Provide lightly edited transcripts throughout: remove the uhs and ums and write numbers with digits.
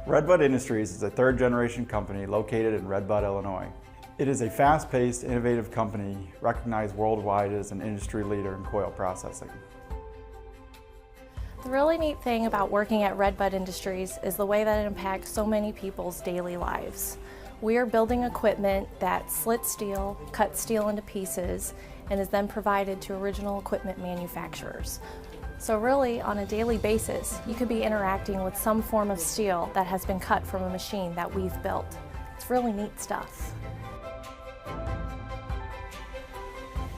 Redbud Industries is a third-generation company located in Redbud, Illinois. It is a fast-paced, innovative company recognized worldwide as an industry leader in coil processing. The really neat thing about working at Redbud Industries is the way that it impacts so many people's daily lives. We are building equipment that slits steel, cuts steel into pieces, and is then provided to original equipment manufacturers. So really, on a daily basis, you could be interacting with some form of steel that has been cut from a machine that we've built. It's really neat stuff.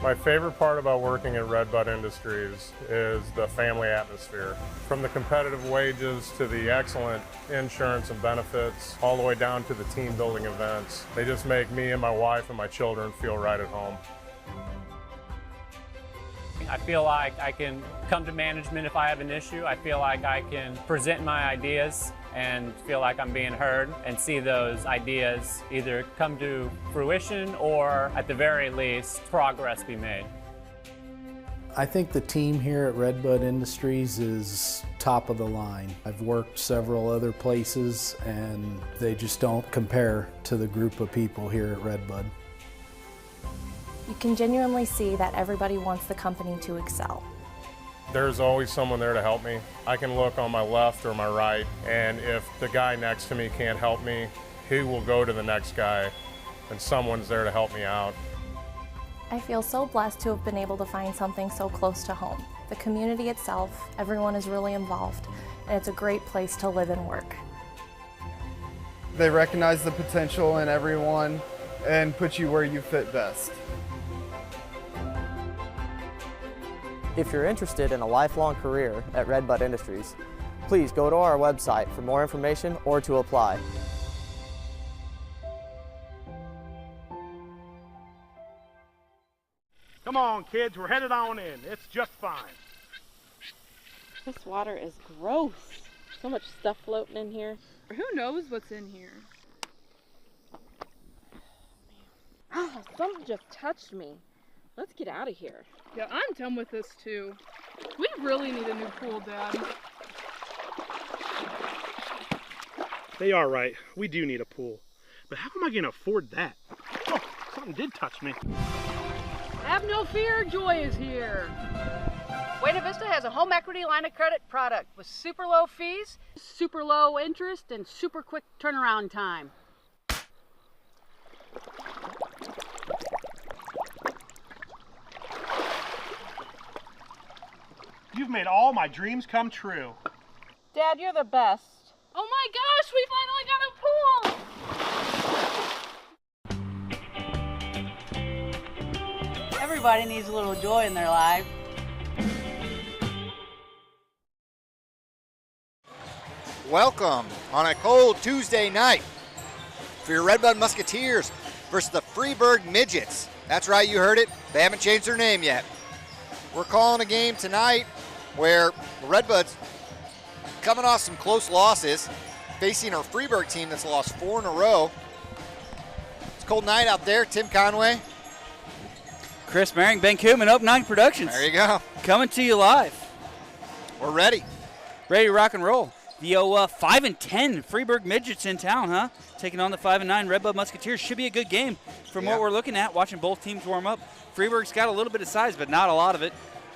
My favorite part about working at Redbud Industries is the family atmosphere. From the competitive wages to the excellent insurance and benefits, all the way down to the team building events. They just make me and my wife and my children feel right at home. I feel like I can come to management if I have an issue. I feel like I can present my ideas and feel like I'm being heard and see those ideas either come to fruition or, at the very least, progress be made. I think the team here at Redbud Industries is top of the line. I've worked several other places and they just don't compare to the group of people here at Redbud. You can genuinely see that everybody wants the company to excel. There's always someone there to help me. I can look on my left or my right, and if the guy next to me can't help me, he will go to the next guy, and someone's there to help me out. I feel so blessed to have been able to find something so close to home. The community itself, everyone is really involved, and it's a great place to live and work. They recognize the potential in everyone and put you where you fit best. If you're interested in a lifelong career at Redbud Industries, please go to our website for more information or to apply. Come on, kids, we're headed on in. It's just fine. This water is gross. So much stuff floating in here. Who knows what's in here? Oh, something just touched me. Let's get out of here. Yeah, I'm done with this too. We really need a new pool, Dad. They are right. We do need a pool. But how am I going to afford that? Oh, something did touch me. Have no fear, Joy is here. Buena Vista has a home equity line of credit product with super low fees, super low interest, and super quick turnaround time. You've made all my dreams come true. Dad, you're the best. Oh my gosh, we finally got a pool! everybody needs a little joy in their life. Welcome on a cold Tuesday night for your Redbud Musketeers versus the Freeburg Midgets. That's right, you heard it. They haven't changed their name yet. We're calling a game tonight where the Redbuds, coming off some close losses, facing our Freeburg team that's lost 4 in a row. It's a cold night out there. Tim Conway. Chris Maring, Ben Koopman, Up 9 Productions. There you go. Coming to you live. We're ready. Ready to rock and roll. The 5-10 Freeburg Midgets in town, huh? Taking on the 5-9 Redbud Musketeers. Should be a good game from what we're looking at, watching both teams warm up. Freeburg's got a little bit of size, but not a lot of it.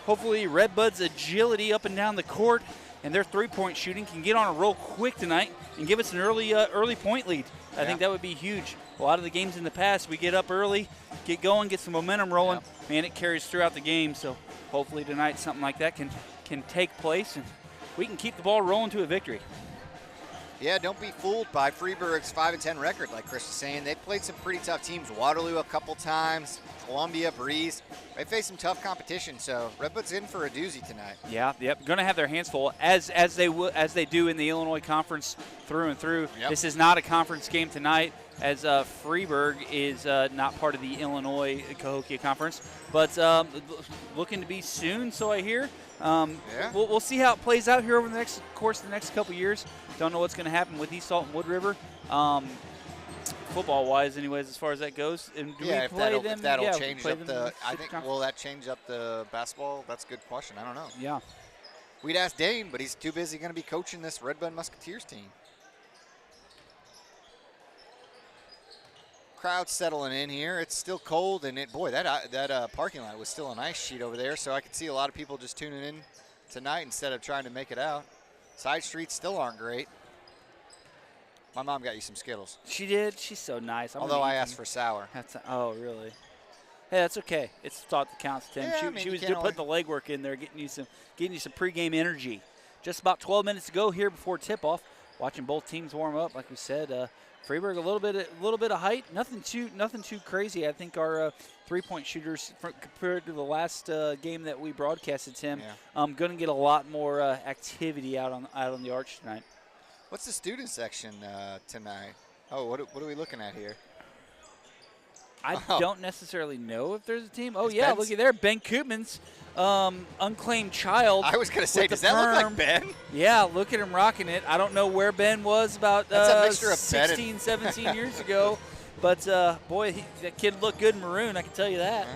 Hopefully Redbud's agility up and down the court and their three-point shooting can get on a roll quick tonight and give us an early point lead. I think that would be huge. A lot of the games in the past, we get up early, get going, get some momentum rolling. Man, it carries throughout the game, so hopefully tonight something like that can take place and we can keep the ball rolling to a victory. Yeah, don't be fooled by Freeburg's 5-10 record, like Chris was saying. They've played some pretty tough teams. Waterloo a couple times, Columbia, Breeze. They face some tough competition, so Redbud's in for a doozy tonight. Yeah, going to have their hands full, as they do in the Illinois Conference through and through. This is not a conference game tonight, as Freeburg is not part of the Illinois Cahokia Conference, but looking to be soon, so I hear. We'll see how it plays out here over the course of the next couple years. Don't know what's going to happen with East Salt and Wood River, football-wise, anyways, as far as that goes. And do we play them? If that'll change up the. I think will that change up the basketball? That's a good question. I don't know. Yeah. We'd ask Dane, but he's too busy going to be coaching this Redbud Musketeers team. crowd's settling in here. It's still cold, and that parking lot was still an ice sheet over there, so I could see a lot of people just tuning in tonight instead of trying to make it out. Side streets still aren't great. My mom got you some Skittles. She did. She's so nice. Although I asked for sour. Oh, really? Hey, that's okay. It's the thought that counts, Tim. Yeah, she was putting the legwork in there, getting you some pregame energy. Just about 12 minutes to go here before tip-off. Watching both teams warm up, like we said. Freeburg a little bit of height, nothing too crazy. I think our 3-point shooters, compared to the last game that we broadcasted, Tim, going to get a lot more activity out on the arch tonight. What's the student section tonight? Oh, what are we looking at here? I don't necessarily know if there's a team. Oh, yeah, look at there. Ben Koopman's unclaimed child. I was going to say, does that look like Ben? Yeah, look at him rocking it. I don't know where Ben was about 16, 17 years ago. But, boy, that kid looked good in maroon, I can tell you that. Yeah.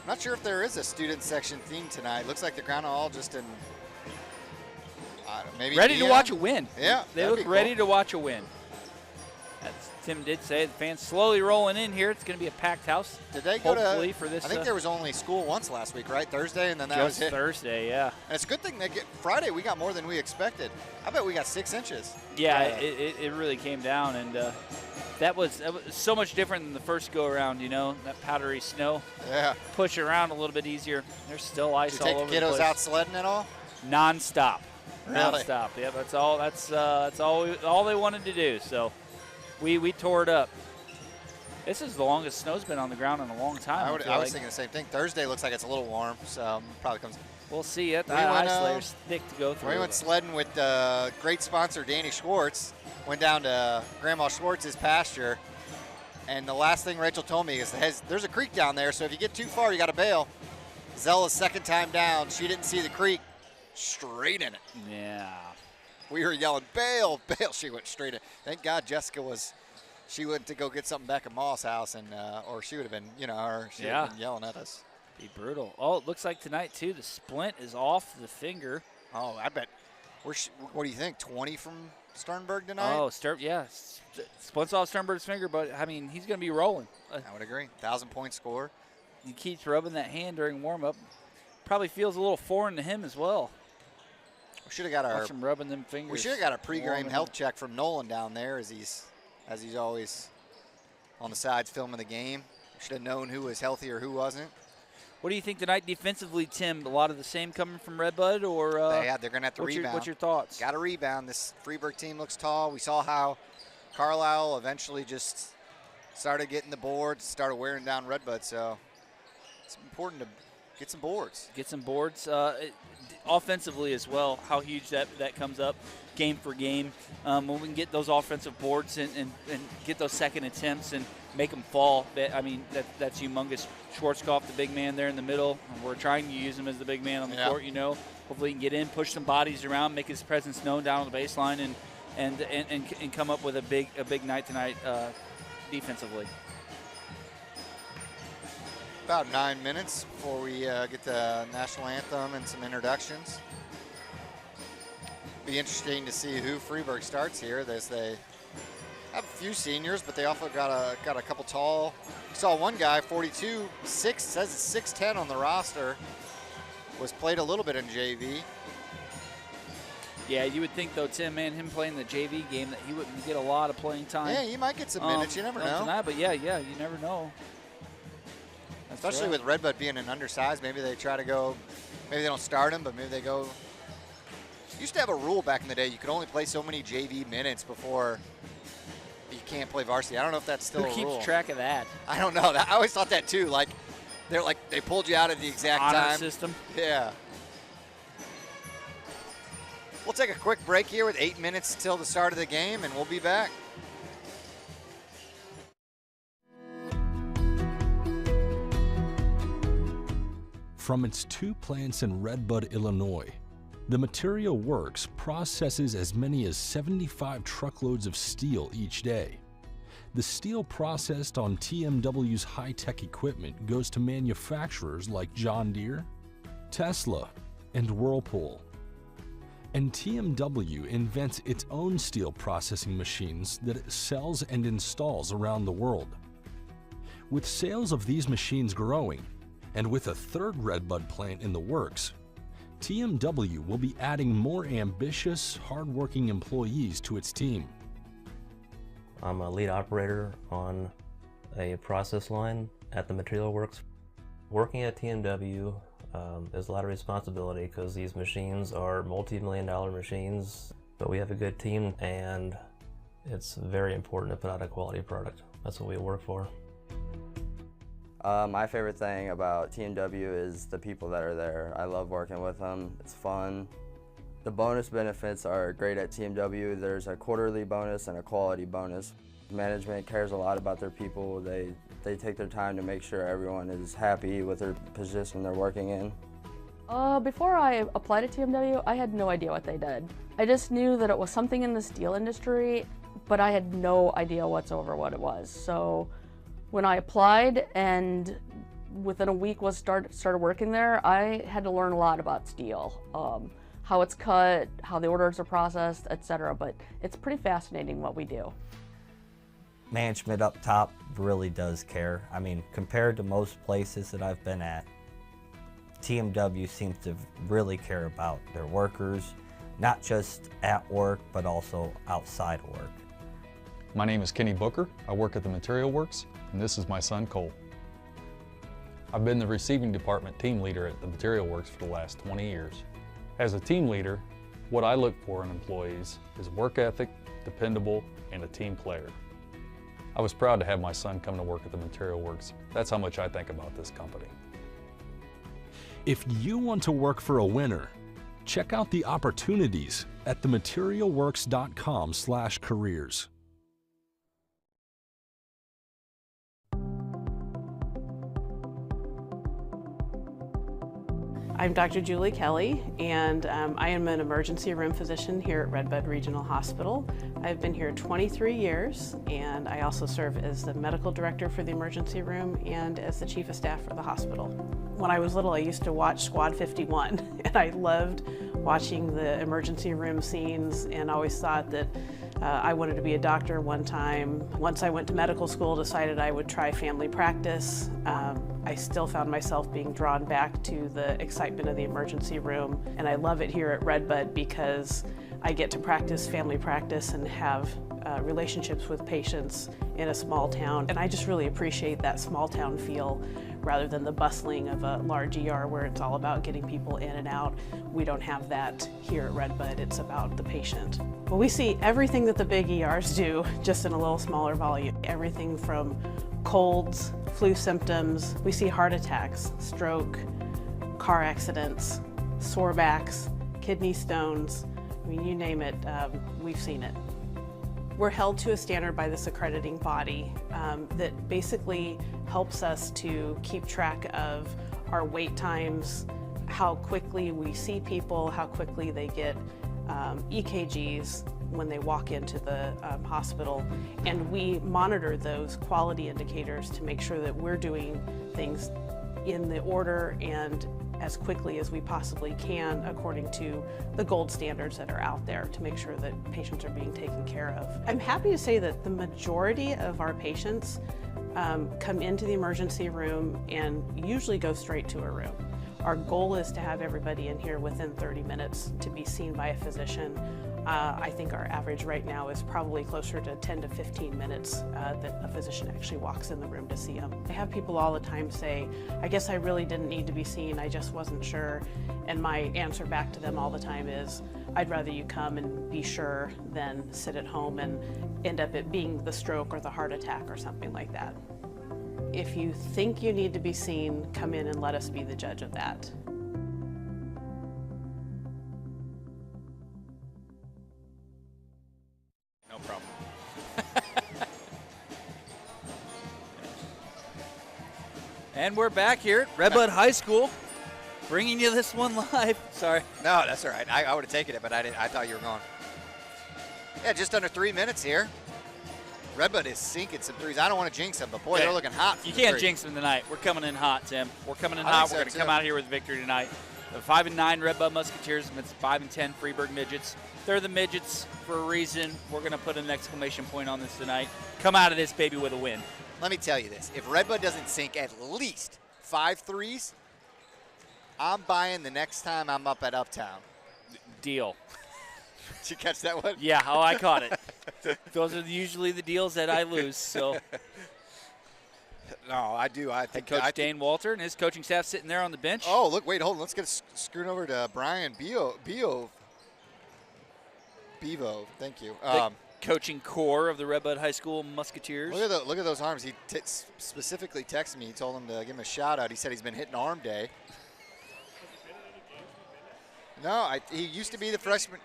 I'm not sure if there is a student section theme tonight. Looks like they're kind of all just in maybe ready to watch a win. Yeah, they look ready to watch a win. As Tim did say, the fans slowly rolling in here. It's going to be a packed house. Did they go hopefully for this? I think there was only school once last week, right? Thursday, and then that was it. Thursday, yeah. And it's a good thing Friday we got more than we expected. I bet we got 6 inches. Yeah, it really came down, and that was so much different than the first go around. You know, that powdery snow. Yeah. Push it around a little bit easier. There's still ice all over the place. Did you take the kiddos out sledding at all? Non-stop. Really? Non-stop. Yeah, that's all. That's all they wanted to do. So we tore it up. This is the longest snow's been on the ground in a long time. I was thinking the same thing. Thursday looks like it's a little warm, so probably comes. We'll see. The ice layer's thick to go through. We went sledding with great sponsor Danny Schwartz. Went down to Grandma Schwartz's pasture, and the last thing Rachel told me is there's a creek down there, so if you get too far, you got to bail. Zella's second time down. She didn't see the creek. Straight in it. Yeah. We were yelling, bail, bail. She went straight in. Thank God Jessica she went to go get something back at Ma's house, and or she would have been, she would have been yelling at us. Be brutal. Oh, it looks like tonight, too, the splint is off the finger. Oh, I bet. What do you think, 20 from Sternberg tonight? Oh, splint's off Sternberg's finger, but, I mean, he's going to be rolling. I would agree. 1,000-point score. He keeps rubbing that hand during warm-up. Probably feels a little foreign to him as well. We should have got watch him rubbing them fingers. We should have got a pregame health check from Nolan down there, as he's always on the sides filming the game. Should have known who was healthy or who wasn't. What do you think tonight defensively, Tim? A lot of the same coming from Redbud, or they're going to have to rebound. What's your thoughts? Got to rebound. This Freeburg team looks tall. We saw how Carlisle eventually just started getting the boards, started wearing down Redbud. So it's important to get some boards. Get some boards. Offensively as well, how huge that comes up game for game. When we can get those offensive boards and get those second attempts and make them fall, that's humongous. Schwarzkopf, the big man there in the middle. We're trying to use him as the big man on the court, Hopefully he can get in, push some bodies around, make his presence known down on the baseline, and come up with a big night tonight defensively. About 9 minutes before we get the national anthem and some introductions. Be interesting to see who Freeburg starts here. They have a few seniors, but they also got a couple tall. We saw one guy, 42, says it's 6'10" on the roster. Was played a little bit in JV. Yeah, you would think though, Tim, him playing the JV game, that he wouldn't get a lot of playing time. Yeah, he might get some minutes. You never know. Tonight, but yeah, you never know. Especially with Redbud being an undersized, maybe they try to go, maybe they don't start him, but maybe they go. Used to have a rule back in the day, you could only play so many JV minutes before you can't play varsity. I don't know if that's still a rule. Who keeps track of that? I don't know. I always thought that too. They pulled you out at the exact honor time. System. Yeah. We'll take a quick break here with 8 minutes till the start of the game, and we'll be back. From its 2 plants in Redbud, Illinois, the Material Works processes as many as 75 truckloads of steel each day. The steel processed on TMW's high-tech equipment goes to manufacturers like John Deere, Tesla, and Whirlpool. And TMW invents its own steel processing machines that it sells and installs around the world. With sales of these machines growing, and with a third Redbud plant in the works, TMW will be adding more ambitious, hardworking employees to its team. I'm a lead operator on a process line at the Material Works. Working at TMW is a lot of responsibility because these machines are multi-million-dollar machines, but we have a good team and it's very important to put out a quality product. That's what we work for. My favorite thing about TMW is the people that are there. I love working with them. It's fun. The bonus benefits are great at TMW. There's a quarterly bonus and a quality bonus. Management cares a lot about their people. They take their time to make sure everyone is happy with their position they're working in. Before I applied to TMW, I had no idea what they did. I just knew that it was something in the steel industry, but I had no idea whatsoever what it was. So when I applied and within a week started working there, I had to learn a lot about steel, how it's cut, how the orders are processed, etc. But it's pretty fascinating what we do. Management up top really does care. I mean, compared to most places that I've been at, TMW seems to really care about their workers, not just at work, but also outside of work. My name is Kenny Booker. I work at the Material Works, and this is my son, Cole. I've been the receiving department team leader at the Material Works for the last 20 years. As a team leader, what I look for in employees is work ethic, dependable, and a team player. I was proud to have my son come to work at the Material Works. That's how much I think about this company. If you want to work for a winner, check out the opportunities at thematerialworks.com/careers. I'm Dr. Julie Kelly, and I am an emergency room physician here at Redbud Regional Hospital. I've been here 23 years, and I also serve as the medical director for the emergency room and as the chief of staff for the hospital. When I was little, I used to watch Squad 51, and I loved watching the emergency room scenes, and always thought that I wanted to be a doctor one time. Once I went to medical school, decided I would try family practice. I still found myself being drawn back to the excitement of the emergency room, and I love it here at Redbud because I get to practice family practice and have relationships with patients in a small town, and I just really appreciate that small town feel rather than the bustling of a large ER where it's all about getting people in and out. We don't have that here at Redbud. It's about the patient. Well, we see everything that the big ERs do, just in a little smaller volume. Everything from colds, flu symptoms, we see heart attacks, stroke, car accidents, sore backs, kidney stones. I mean, you name it, we've seen it. We're held to a standard by this accrediting body that basically helps us to keep track of our wait times, how quickly we see people, how quickly they get EKGs when they walk into the hospital, and we monitor those quality indicators to make sure that we're doing things in the order and as quickly as we possibly can according to the gold standards that are out there to make sure that patients are being taken care of. I'm happy to say that the majority of our patients come into the emergency room and usually go straight to a room. Our goal is to have everybody in here within 30 minutes to be seen by a physician. I think our average right now is probably closer to 10 to 15 minutes that a physician actually walks in the room to see them. I have people all the time say, I guess I really didn't need to be seen, I just wasn't sure. And my answer back to them all the time is, I'd rather you come and be sure than sit at home and end up it being the stroke or the heart attack or something like that. If you think you need to be seen, come in and let us be the judge of that. No problem. And we're back here at Redbud High School, bringing you this one live. Sorry. No, that's all right. I would have taken it, but I thought you were gone. Yeah, just under 3 minutes here. Redbud is sinking some threes. I don't want to jinx them, but boy, they're looking hot. You can't jinx them tonight. We're coming in hot, Tim. We're coming in hot. We're going to come out here with victory tonight. The 5-9 Redbud Musketeers against 5-10 Freeburg Midgets. They're the Midgets for a reason. We're going to put an exclamation point on this tonight. Come out of this, baby, with a win. Let me tell you this. If Redbud doesn't sink at least 5 threes, I'm buying the next time I'm up at Uptown. Deal. Did you catch that one? Yeah, I caught it. Those are usually the deals that I lose. So. No, I do. I think Coach Dane Walter and his coaching staff sitting there on the bench. Oh, look, wait, hold on. Let's get screwed over to Brian Bevo. Thank you. The coaching core of the Redbud High School Musketeers. Look at those arms. He specifically texted me. He told him to give him a shout out. He said he's been hitting arm day. No, he used to be the freshman.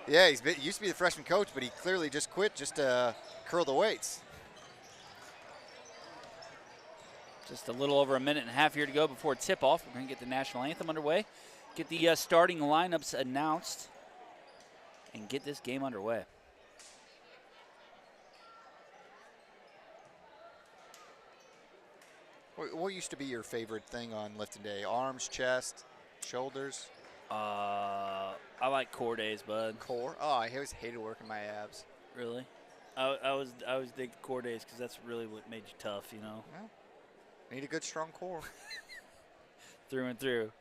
He used to be the freshman coach, but he clearly just quit just to curl the weights. Just a little over a minute and a half here to go before tip-off. We're going to get the national anthem underway, get the starting lineups announced, and get this game underway. What used to be your favorite thing on lifting day? Arms, chest, shoulders? I like core days, bud. Core? Oh, I always hated working my abs. Really? I was dig the core days because that's really what made you tough, you know. Well, need a good strong core. Through and through.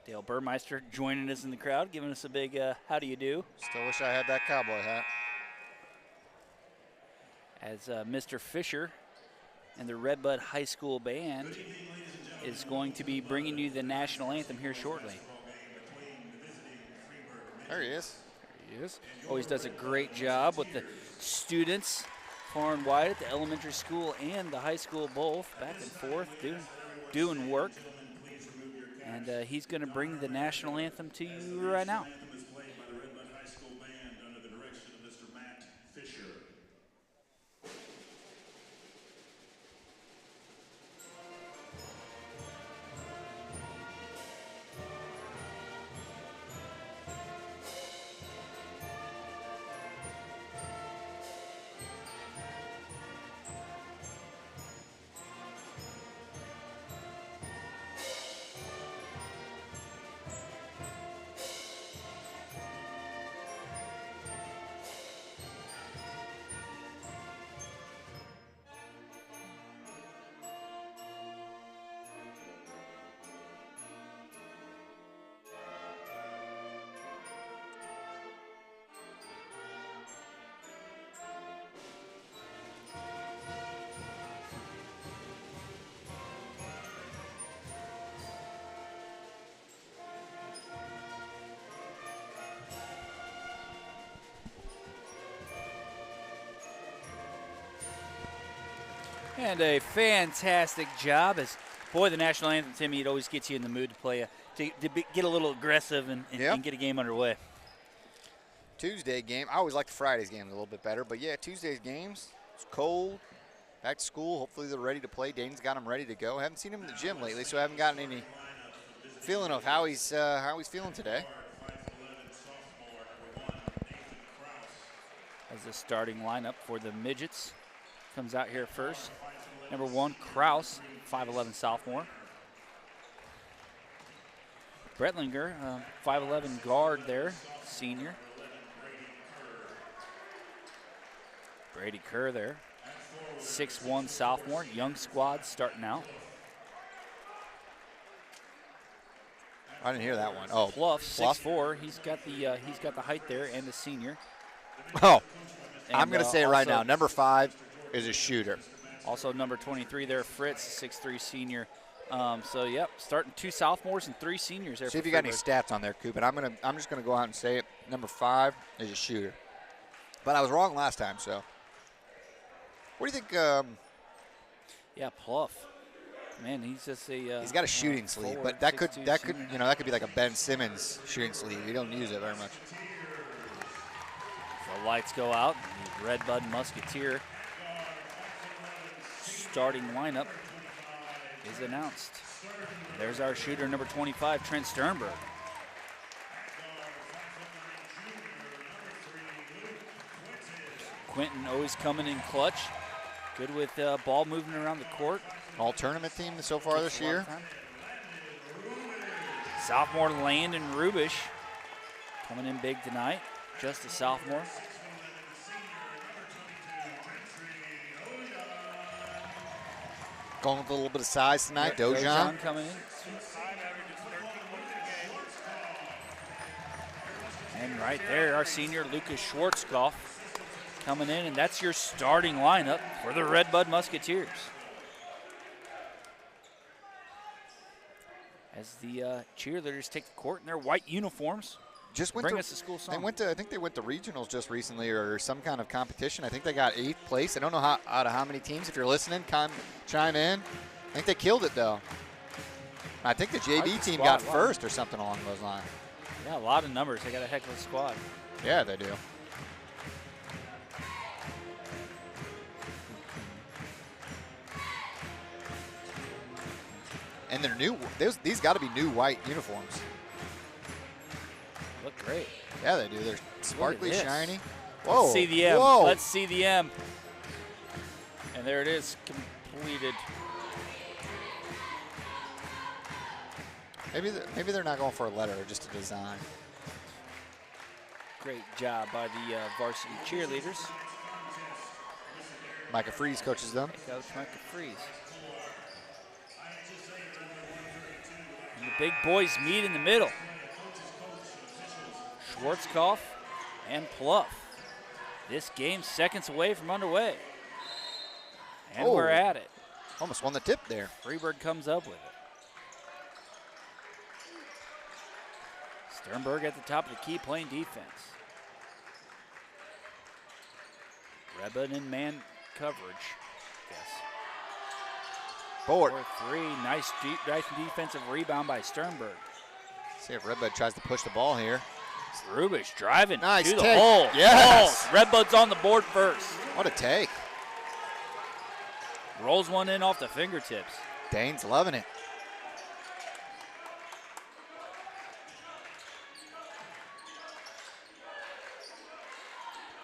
Dale Burmeister joining us in the crowd, giving us a big how do you do. Still wish I had that cowboy hat. As Mr. Fisher and the Redbud High School Band is going to be bringing you the national anthem here shortly. There he is. There he is. Always does a great job with the students far and wide at the elementary school and the high school both, back and forth, doing work. And he's going to bring the national anthem to you right now. And a fantastic job. As boy, the national anthem, Timmy, it always gets you in the mood to play, to get a little aggressive and get a game underway. Tuesday game. I always like the Friday's games a little bit better, but yeah, Tuesday's games. It's cold. Back to school. Hopefully they're ready to play. Dane's got them ready to go. I haven't seen him in the gym lately, so I haven't gotten any feeling of how he's feeling today. As the starting lineup for the Midgets comes out here first. Number 1, Kraus, 5'11 sophomore. Bretlinger, 5'11 guard there, senior. Brady Kerr there, 6'1 sophomore, young squad starting out. I didn't hear that one. Oh, Pluff, 6'4. He's got the height there, and the senior. Oh, and I'm going to say it right now. Number 5 is a shooter. Also number 23 there, Fritz, 6'3 senior. So yep, starting 2 sophomores and 3 seniors there. See if you got any stats on there, Coop. And I'm just gonna go out and say it. Number 5 is a shooter, but I was wrong last time. So, what do you think? Yeah, Pluff. Man, he's just a. He's got a shooting sleeve, but that could be like a Ben Simmons shooting sleeve. You don't use it very much. The lights go out. The Redbud Musketeer starting lineup is announced. There's our shooter, number 25, Trent Sternberg. Quentin always coming in clutch. Good with ball movement around the court. All tournament team so far this year. Sophomore Landon Rubish coming in big tonight, just a sophomore. Going with a little bit of size tonight, Dojan. Coming in. And right there, our senior Lucas Schwarzkopf coming in, and that's your starting lineup for the Redbud Musketeers. As the cheerleaders take the court in their white uniforms, bring us a school song. I think they went to regionals just recently or some kind of competition. I think they got 8th place. I don't know out of how many teams. If you're listening, chime in. I think they killed it, though. I think the JV team got first or something along those lines. Yeah, a lot of numbers. They got a heck of a squad. Yeah, they do. And they're new. These got to be new white uniforms. Look great. Yeah, they do. They're sparkly, shiny. Whoa. Let's see the M. Whoa. Let's see the M. And there it is, completed. Maybe they're not going for a letter or just a design. Great job by the varsity cheerleaders. Micah Freeze coaches them. Coach Micah Freeze. And the big boys meet in the middle. Schwarzkopf and Pluff. This game's seconds away from underway. And we're at it. Almost won the tip there. Freeburg comes up with it. Sternberg at the top of the key playing defense. Redbud in man coverage, I guess. Board. 4-3, nice defensive rebound by Sternberg. See if Redbud tries to push the ball here. Rubish driving to the take. hole. Yes. Oh, Redbud's on the board first. What a take. Rolls one in off the fingertips. Dane's loving it.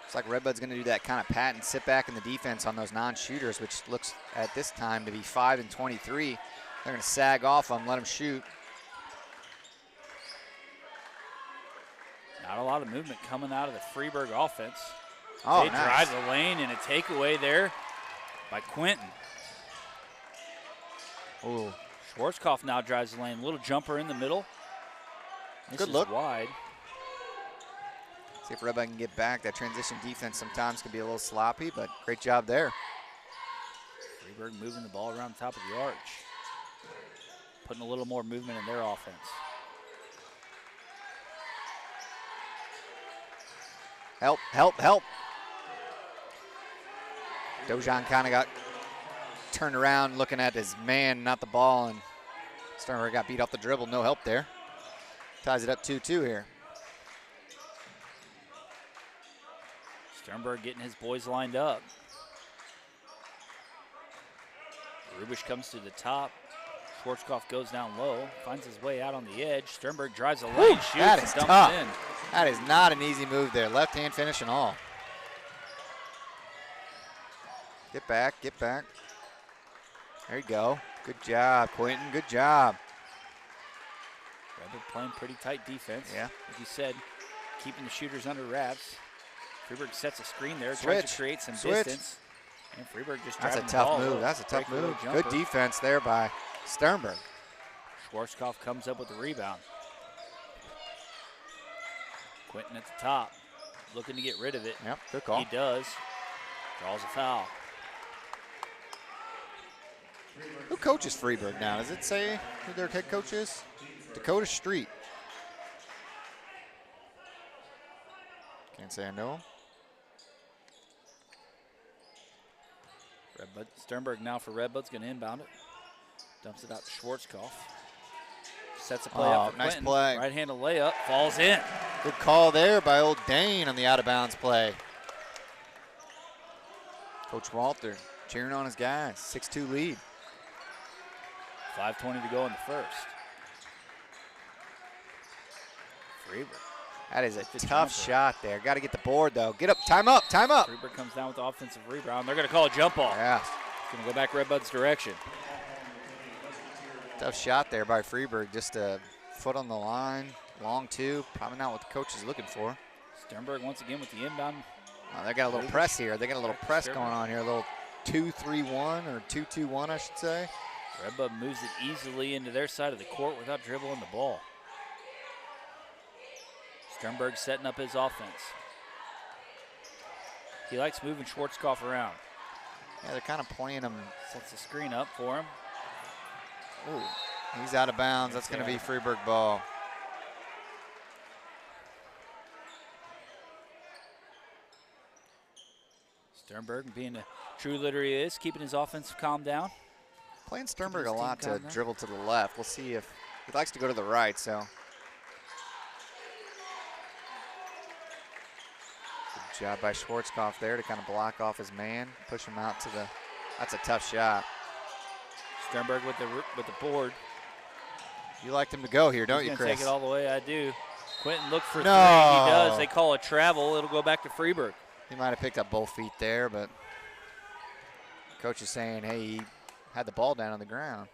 Looks like Redbud's going to do that kind of pat and sit back in the defense on those non-shooters, which looks at this time to be 5 and 23. They're going to sag off them, let them shoot. Not a lot of movement coming out of the Freeburg offense. Oh, they nice. drive the lane and a takeaway there by Quentin. Ooh. Schwarzkopf now drives the lane. A little jumper in the middle. This Good is look. Wide. See if Redbud can get back. That transition defense sometimes can be a little sloppy, but great job there. Freeburg moving the ball around the top of the arch. Putting a little more movement in their offense. Help, help, help. Dojan kind of got turned around looking at his man, not the ball, and Sternberg got beat off the dribble. No help there. Ties it up 2-2 here. Sternberg getting his boys lined up. Rubish comes to the top. Schwarzkopf goes down low, finds his way out on the edge. Sternberg drives the lane, shoots, that and is dumps tough. in. That is not an easy move there. Left hand finish and all. Get back, get back. There you go. Good job, Quentin. Good job. Redbud playing pretty tight defense. Yeah. Like you said, keeping the shooters under wraps. Freeburg sets a screen there, Switch. tries to create some Switch. distance. And Freeburg just That's a driving the tough ball move. low. That's a tough Breakaway move. jumper. Good defense there by Sternberg. Schwarzkopf comes up with the rebound. Quentin at the top, looking to get rid of it. Yep, good call. He does. Draws a foul. Who coaches Freeburg now? Does it say who their head coach is? Dakota Street. Can't say I know him. Redbud. Sternberg now for Redbud's going to inbound it. Dumps it out to Schwarzkopf. Sets a play up for nice Quentin. play. Right-handed layup, falls in. Good call there by old Dane on the out-of-bounds play. Coach Walter cheering on his guys. 6-2 lead. 5:20 to go in the first. Freeburg. That is a The tough jumper. shot there. Got to get the board, though. Get up. Time up. Time up. Freeburg comes down with the offensive rebound. They're going to call a jump ball. Yeah. It's going to go back Redbud's direction. Tough shot there by Freeburg just to foot on the line. Long two. Probably not what the coach is looking for. Sternberg once again with the inbound. Oh, they got a little press here. They got a little press going on here. A little 2-3-1 or 2-2-1, I should say. Redbud moves it easily into their side of the court without dribbling the ball. Sternberg setting up his offense. He likes moving Schwarzkopf around. Yeah, they're kind of playing him. Sets the screen up for him. Ooh, he's out of bounds. That's going to be Freeburg ball. Sternberg, being the true leader he is, keeping his offense calm down. Playing Sternberg a lot to dribble to the left. We'll see if he likes to go to the right, so. Good job by Schwarzkopf there to kind of block off his man, push him out to the, that's a tough shot. Sternberg with the board. You liked him to go here, don't you, Chris? Take it all the way, I do. Quentin looked for No. 3, he does. They call it travel, it'll go back to Freeburg. He might have picked up both feet there, but coach is saying, hey, he had the ball down on the ground.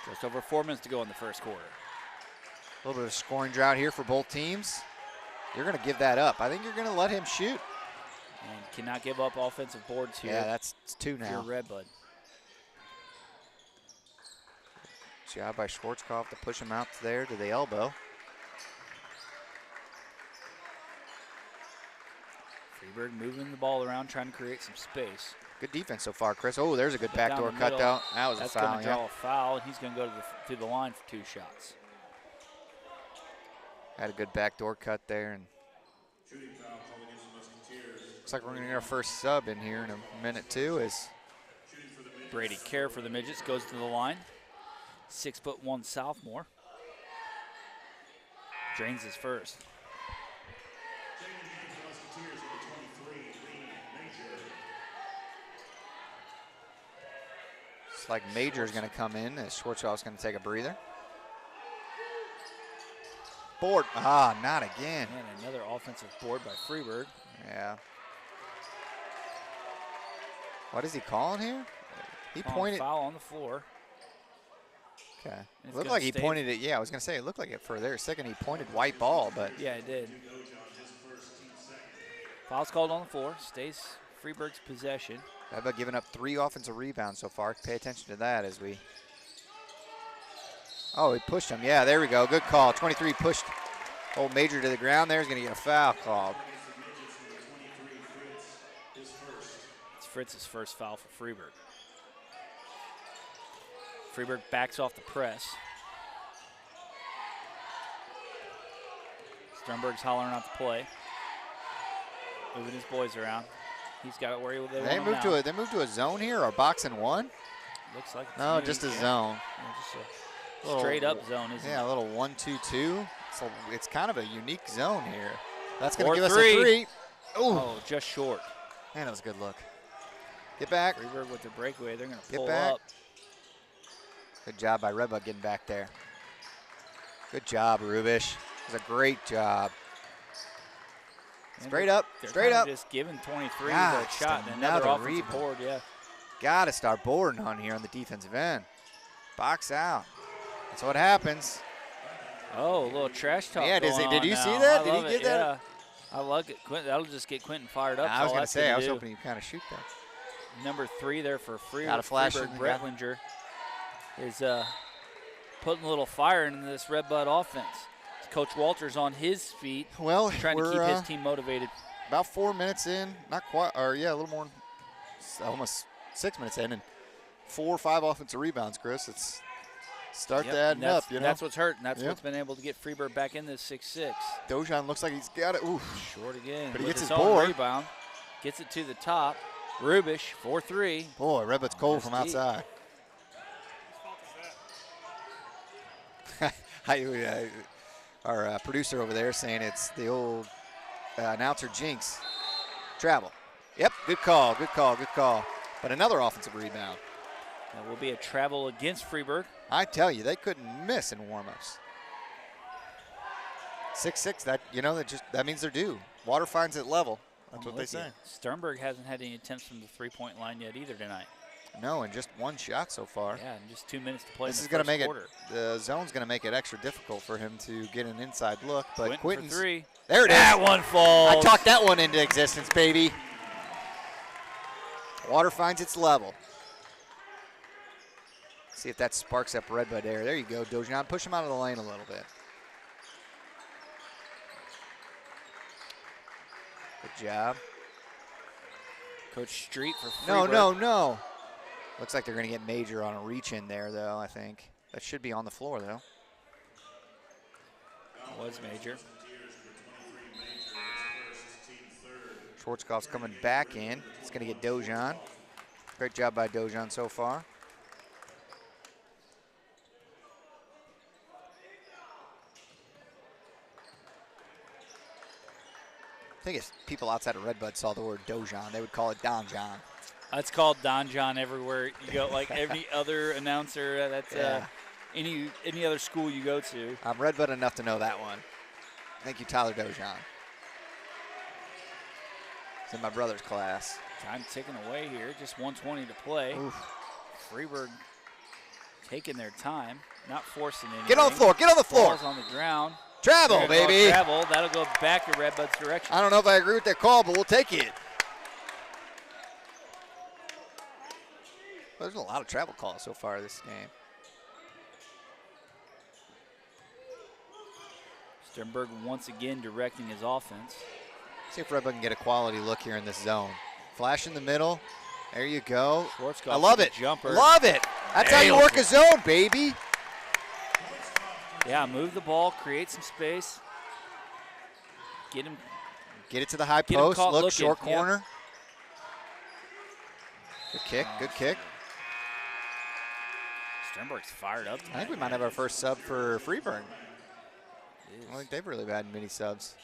Just over 4 minutes to go in the first quarter. A little bit of scoring drought here for both teams. You're going to give that up. I think you're going to let him shoot. And cannot give up offensive boards here. Yeah, that's 2 now. You're Redbud. Job by Schwarzkopf to push him out there to the elbow. Freeburg moving the ball around, trying to create some space. Good defense so far, Chris. Oh, there's a good backdoor cut, though. That was a foul, That's going to draw a foul, and he's going to go to the line for 2 shots. Had a good backdoor cut there. And looks like we're going to get our first sub in here in a minute, too. As Brady Kerr for the Midgets goes to the line. 6'1" sophomore. Drains his first. It's like Major's going to come in as Schwarzkopf's going to take a breather. Board. Ah, not again. And another offensive board by Freeburg. Yeah. What is he calling here? He pointed. Foul on the floor. Okay. It looked like he pointed it. Yeah, I was going to say, it looked like it for there a second. He pointed white ball, but. Yeah, it did. Foul's called on the floor. Stays Freeburg's possession. Redbud giving up 3 offensive rebounds so far. Pay attention to that as we. Oh, he pushed him. Yeah, there we go. Good call. 23 pushed old Major to the ground there. He's going to get a foul called. It's Fritz's first foul for Freeburg. Freeburg backs off the press. Sternberg's hollering out the play. Moving his boys around. He's got it where they moved to they moved to a zone here or box and one? Looks like it's no, just a zone. Yeah, just a straight up zone, isn't it? Yeah, a little 1-2-2. So it's kind of a unique zone here. That's going to give us a 3. Ooh. Oh, just short. Man, that was a good look. Get back. Freeburg with their breakaway. They're going to pull back. up. Good job by Redbud getting back there. Good job, Rubish. It was a great job. Straight up, straight up. Just giving 23 the shot and another offensive board, yeah. Got to start boarding on here on the defensive end. Box out. That's what happens. Oh, a little trash talk. Yeah, did you see that? Did he get that? Yeah. I like it. That'll just get Quentin fired up. I was going to say, I was hoping you kind of shoot that. Number 3 there for Freeburg. Got a flash. Bretlinger is putting a little fire into this Redbud offense. Coach Walters on his feet, trying to keep his team motivated. About 4 minutes in, not quite, or yeah, a little more, almost 6 minutes in, and 4 or 5 offensive rebounds, Chris. It's start to add up, you know. That's what's hurting. That's what's been able to get Freeburg back in this 6-6. Dojan looks like he's got it. Ooh. Short again. But he gets his own board. Rebound. Gets it to the top. Rubish, 4-3. Boy, Redbud's cold from outside. Our producer over there saying it's the old announcer jinx. Travel. Yep, good call, good call, good call. But another offensive rebound. That will be a travel against Freeburg. I tell you, they couldn't miss in warm-ups. 6-6, that means they're due. Water finds it level. That's what they say. Sternberg hasn't had any attempts from the 3-point line yet either tonight. No, in just one shot so far. Yeah, and just 2 minutes to play This in is the going to first make quarter. it, the zone's going to make it extra difficult for him to get an inside look. But Quinton for three. There it is. That one falls. I talked that one into existence, baby. Water finds its level. See if that sparks up Redbud there. There you go, Dojan. Push him out of the lane a little bit. Good job. Coach Street for No, Freeburg. no. Looks like they're going to get Major on a reach in there, though, I think. That should be on the floor, though. Was Major. Schwarzkopf's coming back in. It's going to get Dojan. Great job by Dojan so far. I think if people outside of Redbud saw the word Dojan, they would call it Don John. It's called Don John everywhere you go. Like every other announcer, that's any other school you go to. I'm Redbud enough to know that one. Thank you, Tyler Dojan. It's in my brother's class. Time ticking away here. Just 1:20 to play. Oof. Freeburg taking their time, not forcing anything. Get on the floor. Get on the floor. Ball's on the ground. Travel, baby. Travel. That'll go back to Redbud's direction. I don't know if I agree with that call, but we'll take it. Well, there's a lot of travel calls so far this game. Sternberg once again directing his offense. See if Redbud can get a quality look here in this zone. Flash in the middle. There you go. I love it. Jumper. Love it. That's how you work a zone, baby. Yeah, move the ball, create some space. Get him. Get it to the high post. Look, short corner. Good kick. Good kick. Sternberg's fired up tonight. I think we might have our first sub for Freeburg. I don't think they've really had many subs.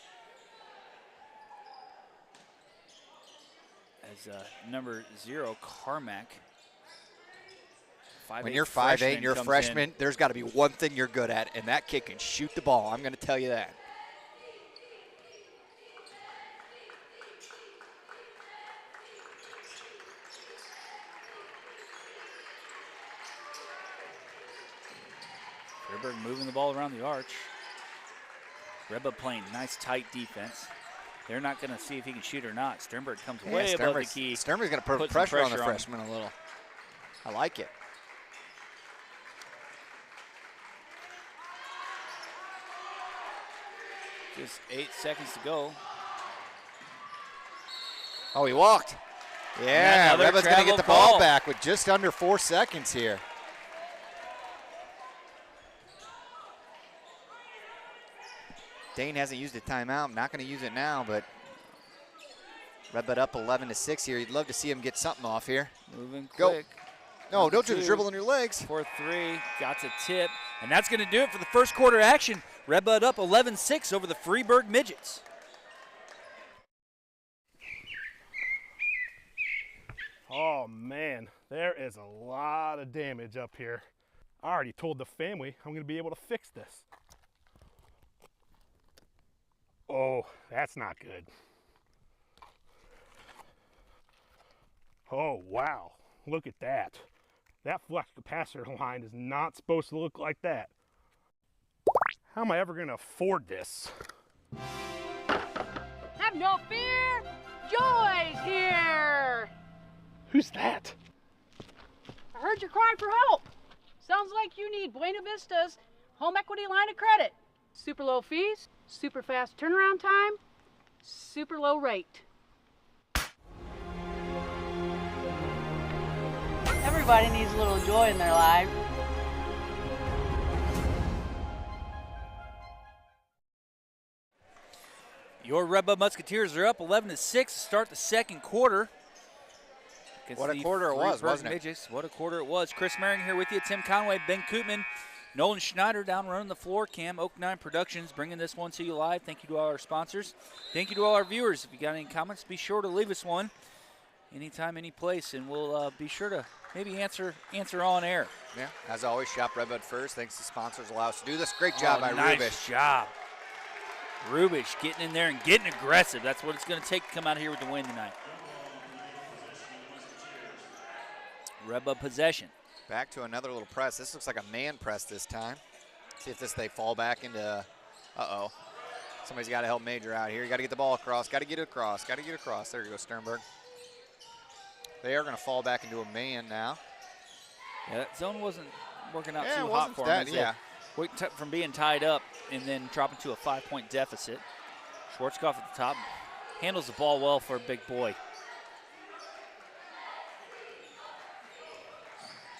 As number 0, Carmack. When you're 5'8" and you're a freshman, there's got to be one thing you're good at, and that kid can shoot the ball. I'm going to tell you that. Freeburg moving the ball around the arch. Redbud playing nice, tight defense. They're not going to see if he can shoot or not. Sternberg comes way above the key. Sternberg's going to put pressure on the freshman a little. I like it. Just 8 seconds to go. Oh, he walked. Yeah, Redbud's going to get the ball back with just under 4 seconds here. Dane hasn't used a timeout. I'm not going to use it now, but Redbud up 11-6 here. You'd love to see him get something off here. Moving Go. quick. No, don't just dribble in your legs. 4-3, got to tip. And that's going to do it for the first quarter action. Redbud up 11-6 over the Freeburg Midgets. Oh man, there is a lot of damage up here. I already told the family I'm going to be able to fix this. Oh, that's not good. Oh wow, look at that. That flux capacitor line is not supposed to look like that. How am I ever going to afford this? Have no fear, Joy's here. Who's that? I heard you crying for help. Sounds like you need Buena Vista's home equity line of credit. Super low fees, super fast turnaround time, super low rate. Everybody needs a little joy in their life. Your Redbud Musketeers are up 11-6 to start the second quarter. What a quarter it was, wasn't it? Midgets. What a quarter it was. Chris Merring here with you. Tim Conway, Ben Koopman, Nolan Schneider down running the floor. Cam, Oak 9 Productions bringing this one to you live. Thank you to all our sponsors. Thank you to all our viewers. If you got any comments, be sure to leave us one anytime, any place, and we'll be sure to maybe answer on air. Yeah, as always, shop Redbud first. Thanks to sponsors allow us to do this. Great job by nice Rubish. Nice job. Rubish getting in there and getting aggressive. That's what it's going to take to come out here with the win tonight. Redbud possession. Back to another little press. This looks like a man press this time. See if they fall back into, uh-oh. Somebody's got to help Major out here. You got to get the ball across. Got to get it across. Got to get it across. There you go, Sternberg. They are going to fall back into a man now. Yeah, that zone wasn't working out Yeah, too it hot wasn't for that, him. yeah. From being tied up and then dropping to a 5-point deficit. Schwarzkopf at the top. Handles the ball well for a big boy.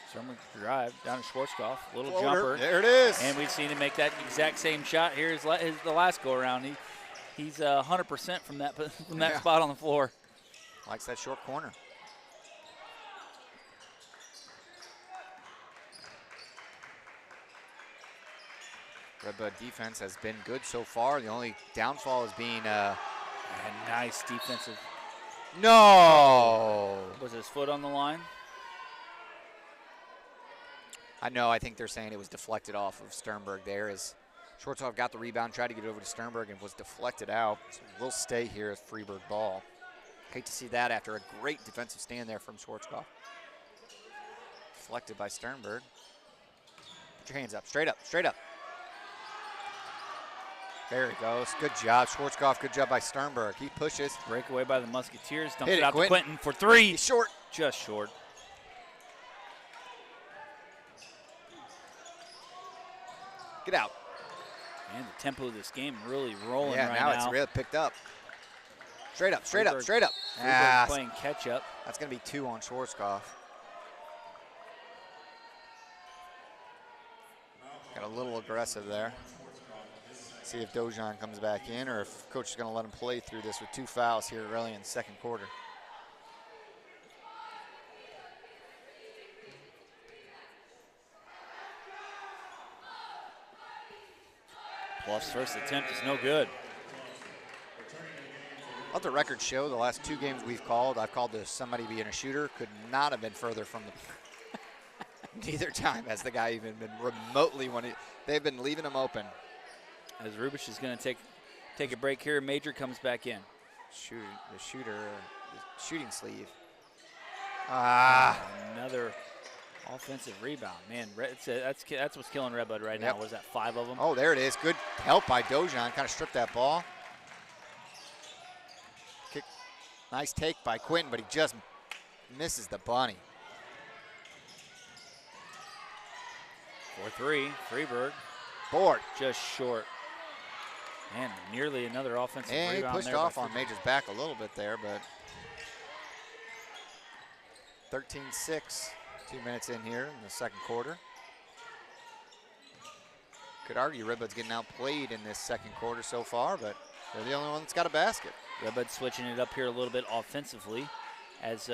Sternberg drive down to Schwarzkopf. Little Floater. jumper. There it is. And we've seen him make that exact same shot. Here's the last go around. He's 100% from that spot on the floor. Likes that short corner. Redbud defense has been good so far. The only downfall is being a nice defensive. No. Was his foot on the line? I think they're saying it was deflected off of Sternberg there as Schwarzkopf got the rebound, tried to get it over to Sternberg and was deflected out. So we'll stay here as Freeburg ball. Hate to see that after a great defensive stand there from Schwarzkopf. Deflected by Sternberg. Put your hands up, straight up, straight up. There he goes. Good job, Schwarzkopf. Good job by Sternberg. He pushes. Breakaway by the Musketeers. Dumps Hit it it, out Quentin. to Quentin for three. He's short. Just short. Get out. Man, the tempo of this game really rolling yeah, right now. now. It's really picked up. Straight up, straight up, Freeburg- straight up. Freeburg playing catch up. That's going to be 2 on Schwarzkopf. Got a little aggressive there. See if Dojan comes back in or if coach is going to let him play through this with 2 fouls here early in the second quarter. Bluff's first attempt is no good. Let the record show the last 2 games we've called, I've called to somebody being a shooter, could not have been further from the neither time has the guy even been remotely when they've been leaving him open. As Rubish is going to take a break here, Major comes back in. The shooting sleeve. Another offensive rebound. Man, that's what's killing Redbud right now. Was that 5 of them? Oh, there it is. Good help by Dojan. Kind of stripped that ball. Kick. Nice take by Quentin, but he just misses the bunny. 4-3, Freeburg. Board. Just short. Man, nearly another offensive and rebound. He pushed there off by on Major's back a little bit there, but 13-6, 2 minutes in here in the second quarter. Could argue Redbud's getting outplayed in this second quarter so far, but they're the only one that's got a basket. Redbud switching it up here a little bit offensively as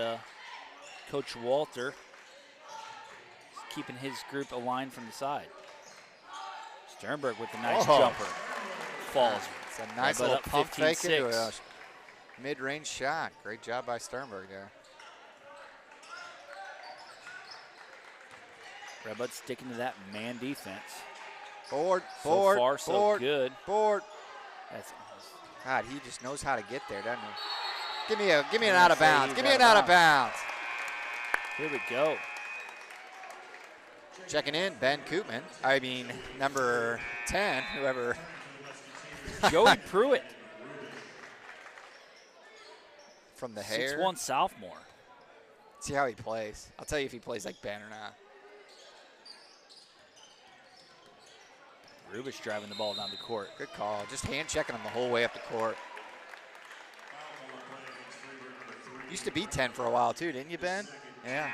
Coach Walter is keeping his group aligned from the side. Sternberg with the nice jumper. Falls. It's a nice Redbud little up pump fake into 15-6. a mid-range shot. Great job by Sternberg there. Redbud sticking to that man defense. Board, So board, far, so board, good. board. That's God, he just knows how to get there, doesn't he? Give me an out of bounds. Give me an out of bounds. Here we go. Checking in, Ben Koopman. I mean, number 10, whoever. Joey Pruitt. From the hair. 6'1" sophomore. See how he plays. I'll tell you if he plays like Ben or not. Rubish driving the ball down the court. Good call. Just hand checking him the whole way up the court. Used to be 10 for a while too, didn't you, Ben? Yeah.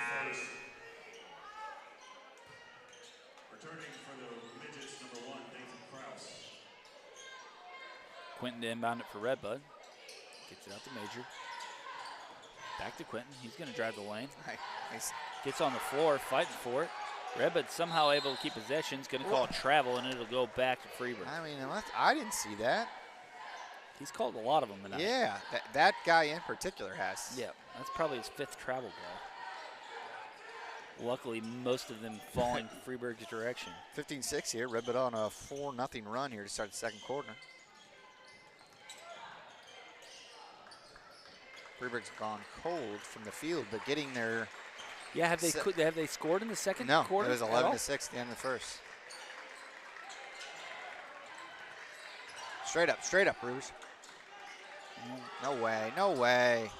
Quentin to inbound it for Redbud. Gets it out to Major. Back to Quentin. He's going to drive the lane. Nice. Gets on the floor, fighting for it. Redbud somehow able to keep possession. He's going to call it travel, and it'll go back to Freeburg. I mean, I didn't see that. He's called a lot of them tonight. Yeah, that guy in particular has. Yeah, that's probably his 5th travel ball. Luckily, most of them falling Freeburg's direction. 15-6 here. Redbud on a 4-0 run here to start the second quarter. Freeburg's gone cold from the field, but getting their Yeah, have they scored in the second No, quarter? it was 11-6 at the end of the first. Straight up, Bruce. No way, no way.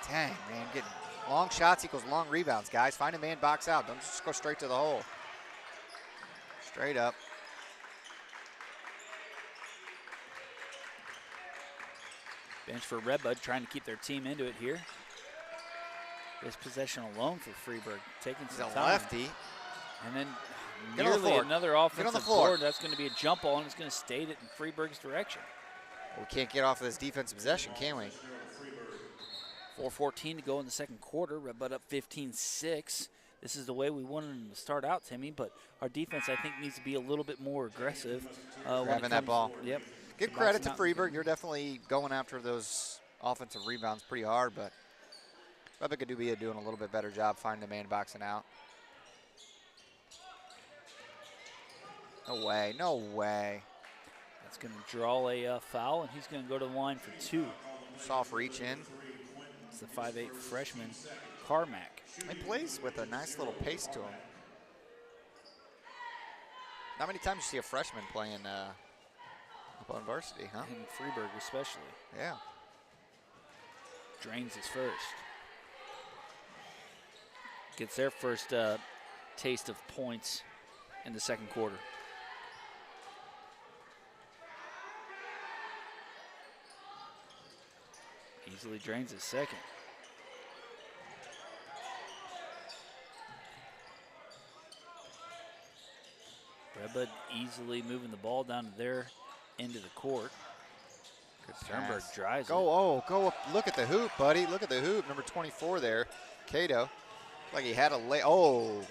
Dang, man, getting long shots equals long rebounds, guys. Find a man, box out. Don't just go straight to the hole. Straight up. Bench for Redbud trying to keep their team into it here. This possession alone for Freeburg, taking some He's a time. lefty. And then Get on the nearly floor. another Get on offensive the floor. board. That's going to be a jump ball, and it's going to stay in Freeburg's direction. We can't get off of this defensive possession, can we? 4:14 to go in the second quarter. Redbud up 15-6. This is the way we wanted them to start out, Timmy, but our defense, I think, needs to be a little bit more aggressive. Grabbing that ball. Yep. Give credit to Freeburg. You're definitely going after those offensive rebounds pretty hard, but Redbud could be doing a little bit better job finding the man boxing out. No way, no way. That's going to draw a foul, and he's going to go to the line for 2. Soft reach in. It's the 5'8 freshman, Carmack. He plays with a nice little pace to him. Not many times you see a freshman playing up on varsity, huh? In Freeburg especially. Yeah. Drains his first. Gets their first taste of points in the second quarter. Easily drains his second. Redbud easily moving the ball down to their end of the court. Sternberg drives it. Go up. Look at the hoop, buddy. Look at the hoop. Number 24 there, Cato. Like he had a lay. Oh,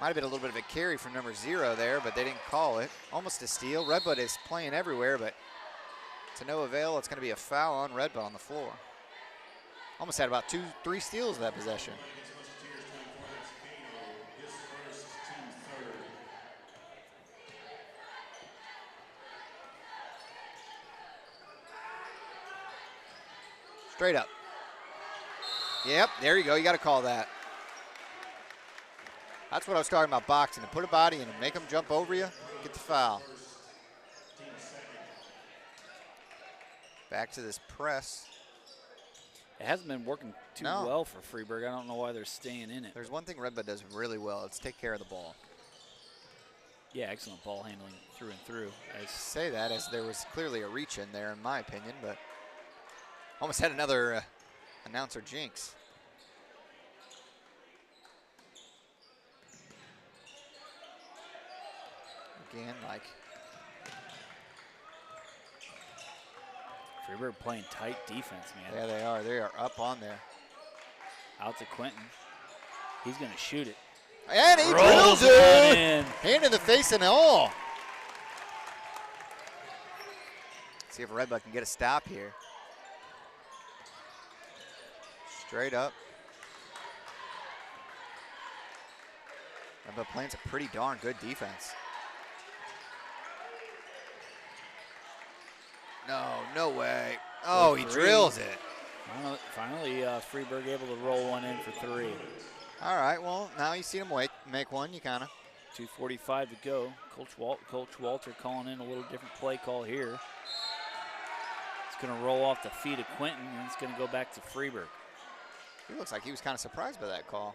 might have been a little bit of a carry from number 0 there, but they didn't call it. Almost a steal. Redbud is playing everywhere, but to no avail. It's going to be a foul on Redbud on the floor. Almost had about 2-3 steals of that possession. Straight up. Yep, there you go. You got to call that. That's what I was talking about, boxing. To put a body in and make them jump over you, get the foul. Back to this press. It hasn't been working too well for Freeburg. I don't know why they're staying in it. There's one thing Redbud does really well. It's take care of the ball. Yeah, excellent ball handling through and through. I say that as there was clearly a reach in there, in my opinion, but almost had another announcer jinx. Again, like Freeburg playing tight defense, man. Yeah, they are. They are up on there. Out to Quentin. He's going to shoot it. And he Rolls drills it! in. Hand in the face and all. See if Redbud can get a stop here. Straight up. Redbud playing some pretty darn good defense. No way. Oh, he drills it. Finally, Freeburg able to roll one in for 3. All right, well, now you see him make one, you kind of. 2:45 to go. Coach Walter calling in a little different play call here. It's going to roll off the feet of Quentin, and it's going to go back to Freeburg. He looks like he was kind of surprised by that call.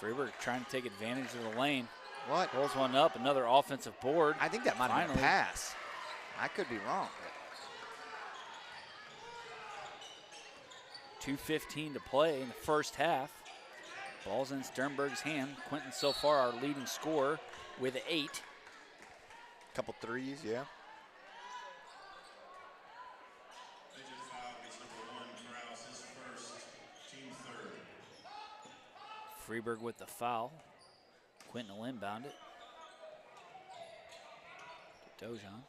Freeburg trying to take advantage of the lane. What? Rolls one up, another offensive board. I think that might have been a pass. I could be wrong. 2:15 to play in the first half. Ball's in Sternberg's hand. Quentin so far our leading scorer with 8. Couple threes, yeah. Freeburg with the foul. Quentin will inbound it to Dojan.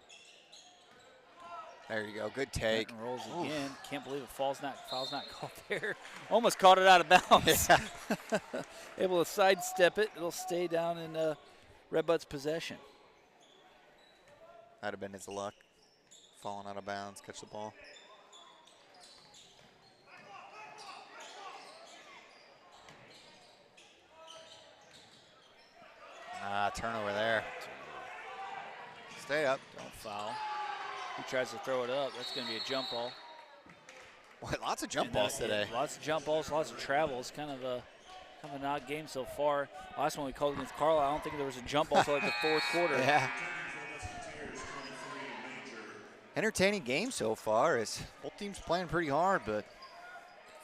There you go. Good take. Quentin rolls again. Can't believe foul's not called there. Almost caught it out of bounds. Yeah. Able to sidestep it. It'll stay down in Redbud's possession. That'd have been his luck. Falling out of bounds, catch the ball. Turnover there. Stay up. Don't foul. He tries to throw it up. That's going to be a jump ball. Boy, lots of jump balls today. Yeah, lots of jump balls, lots of travels. Kind of an odd game so far. Last one we called against Carlisle, I don't think there was a jump ball until like the fourth quarter. Yeah. Entertaining game so far. As both teams playing pretty hard, but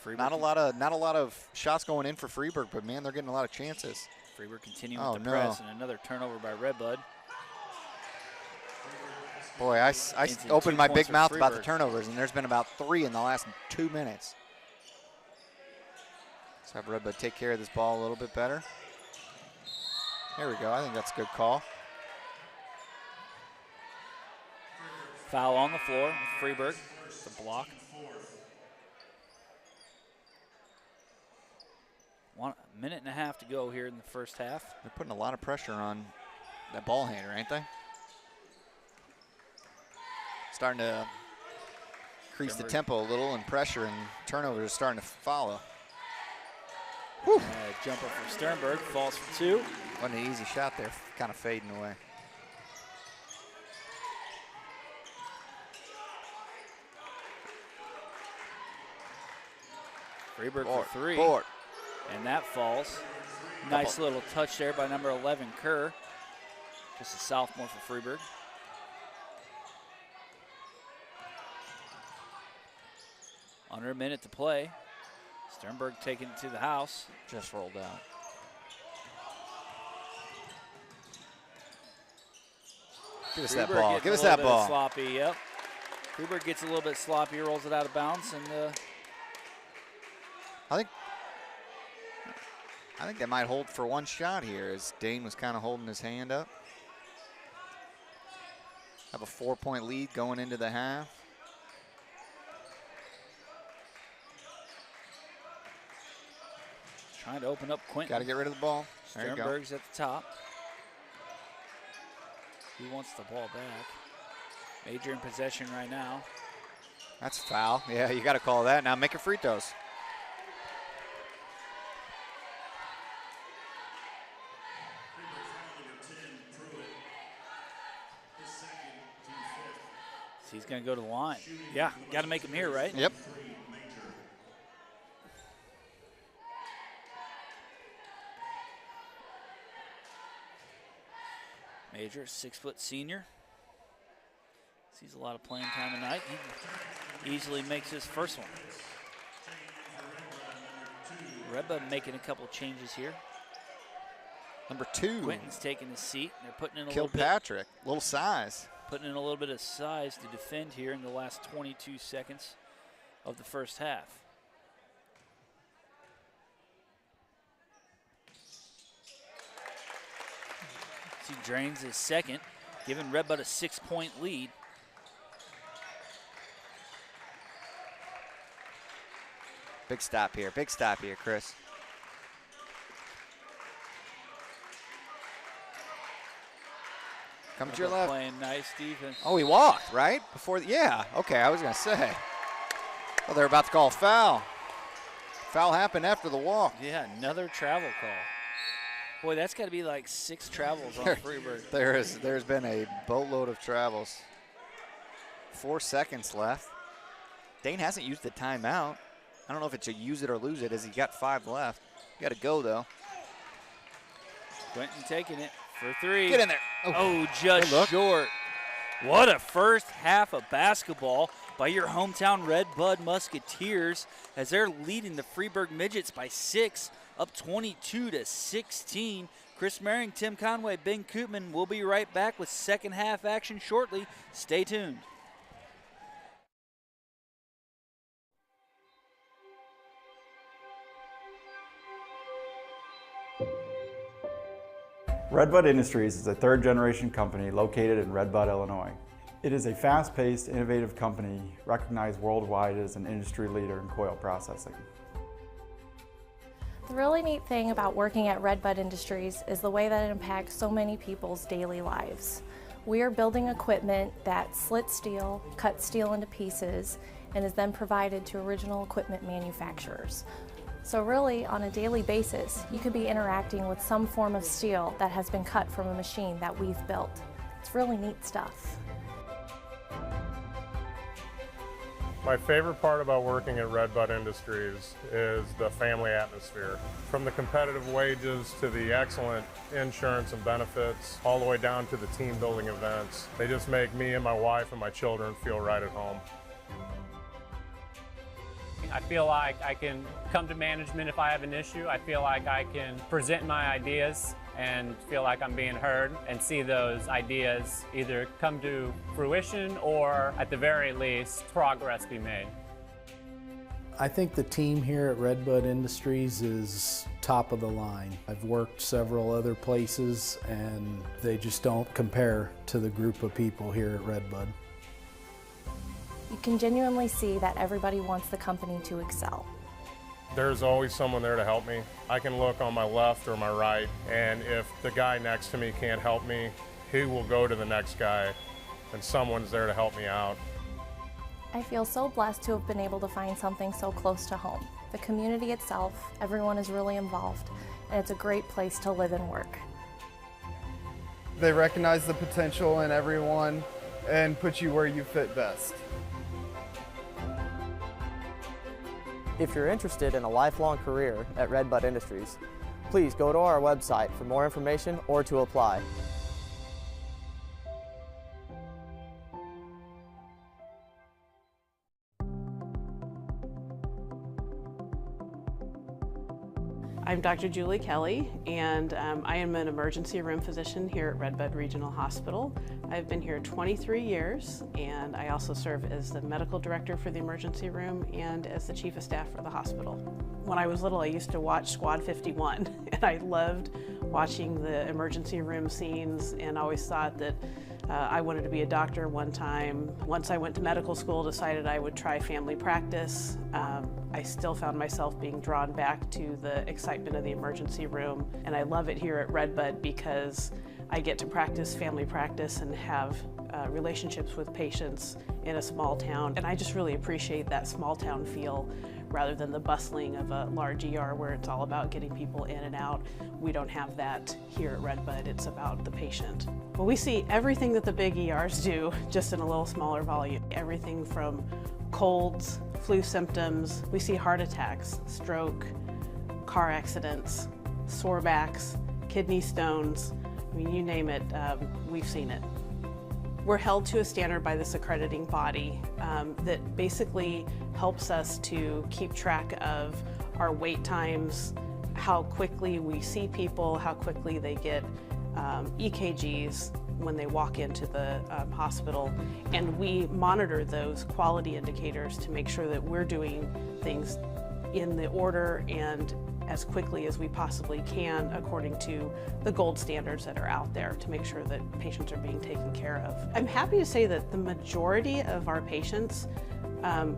not a lot of shots going in for Freeburg. But man, they're getting a lot of chances. Freeburg continuing with the press, and another turnover by Redbud. Boy, I opened my big mouth about the turnovers, and there's been about 3 in the last 2 minutes. Let's have Redbud take care of this ball a little bit better. There we go. I think that's a good call. Foul on the floor with Freeburg. The block. 1 minute and a half to go here in the first half. They're putting a lot of pressure on that ball handler, ain't they? Starting to increase the tempo a little, and pressure and turnovers are starting to follow. Jumper from Sternberg, falls for 2. Wasn't an easy shot there, kind of fading away. Freeburg for 3. And that falls. Nice little touch there by number 11, Kerr. Just a sophomore for Freeburg. Under a minute to play. Sternberg taking it to the house. Just rolled out. Give us that ball. Give us that ball. Sloppy, yep. Freeburg gets a little bit sloppy, rolls it out of bounds, and I think they might hold for 1 shot here, as Dane was kind of holding his hand up. Have a 4-point lead going into the half. Trying to open up Quentin. Got to get rid of the ball. There you go. Sternberg's at the top. He wants the ball back. Major in possession right now. That's foul. Yeah, you got to call that. Now make it free throws. So he's going to go to the line. Yeah, got to make him here, right? Yep. Major, 6-foot senior. Sees a lot of playing time tonight. He easily makes his first one. Redbud making a couple changes here. Number 2. Quentin's taking his seat. They're putting in a Kilpatrick, little size. Putting in a little bit of size to defend here in the last 22 seconds of the first half. He drains his second, giving Redbud a 6-point lead. Big stop here, Chris. Come to your left. Playing nice defense. Oh, he walked, right? Before, yeah, okay, I was going to say. Oh, they're about to call foul. Foul happened after the walk. Yeah, another travel call. Boy, that's got to be like 6 travels on Freeburg. There's been a boatload of travels. 4 seconds left. Dane hasn't used the timeout. I don't know if it's a use it or lose it, as he got 5 left. You got to go, though. Quentin taking it for 3. Get in there. Oh, just short. What a first half of basketball by your hometown Redbud Musketeers, as they're leading the Freeburg Midgets by 6, up 22-16. Chris Merring, Tim Conway, Ben Koopman will be right back with second half action shortly. Stay tuned. Redbud Industries is a third-generation company located in Redbud, Illinois. It is a fast-paced, innovative company recognized worldwide as an industry leader in coil processing. The really neat thing about working at Redbud Industries is the way that it impacts so many people's daily lives. We are building equipment that slits steel, cuts steel into pieces, and is then provided to original equipment manufacturers. So really, on a daily basis, you could be interacting with some form of steel that has been cut from a machine that we've built. It's really neat stuff. My favorite part about working at Redbud Industries is the family atmosphere. From the competitive wages to the excellent insurance and benefits, all the way down to the team building events. They just make me and my wife and my children feel right at home. I feel like I can come to management if I have an issue. I feel like I can present my ideas and feel like I'm being heard and see those ideas either come to fruition or, at the very least, progress be made. I think the team here at Redbud Industries is top of the line. I've worked several other places and they just don't compare to the group of people here at Redbud. You can genuinely see that everybody wants the company to excel. There's always someone there to help me. I can look on my left or my right, and if the guy next to me can't help me, he will go to the next guy, and someone's there to help me out. I feel so blessed to have been able to find something so close to home. The community itself, everyone is really involved, and it's a great place to live and work. They recognize the potential in everyone and put you where you fit best. If you're interested in a lifelong career at Redbud Industries, please go to our website for more information or to apply. I'm Dr. Julie Kelly, and I am an emergency room physician here at Redbud Regional Hospital. I've been here 23 years, and I also serve as the medical director for the emergency room and as the chief of staff for the hospital. When I was little, I used to watch Squad 51, and I loved watching the emergency room scenes and always thought that I wanted to be a doctor one time. Once I went to medical school, decided I would try family practice. I still found myself being drawn back to the excitement of the emergency room, and I love it here at Redbud because I get to practice family practice and have relationships with patients in a small town, and I just really appreciate that small town feel rather than the bustling of a large ER where it's all about getting people in and out. We don't have that here at Redbud. It's about the patient. Well, we see everything that the big ERs do, just in a little smaller volume. Everything from colds, flu symptoms, we see heart attacks, stroke, car accidents, sore backs, kidney stones. I mean, you name it, we've seen it. We're held to a standard by this accrediting body that basically helps us to keep track of our wait times, how quickly we see people, how quickly they get EKGs when they walk into the hospital, and we monitor those quality indicators to make sure that we're doing things in the order and as quickly as we possibly can according to the gold standards that are out there to make sure that patients are being taken care of. I'm happy to say that the majority of our patients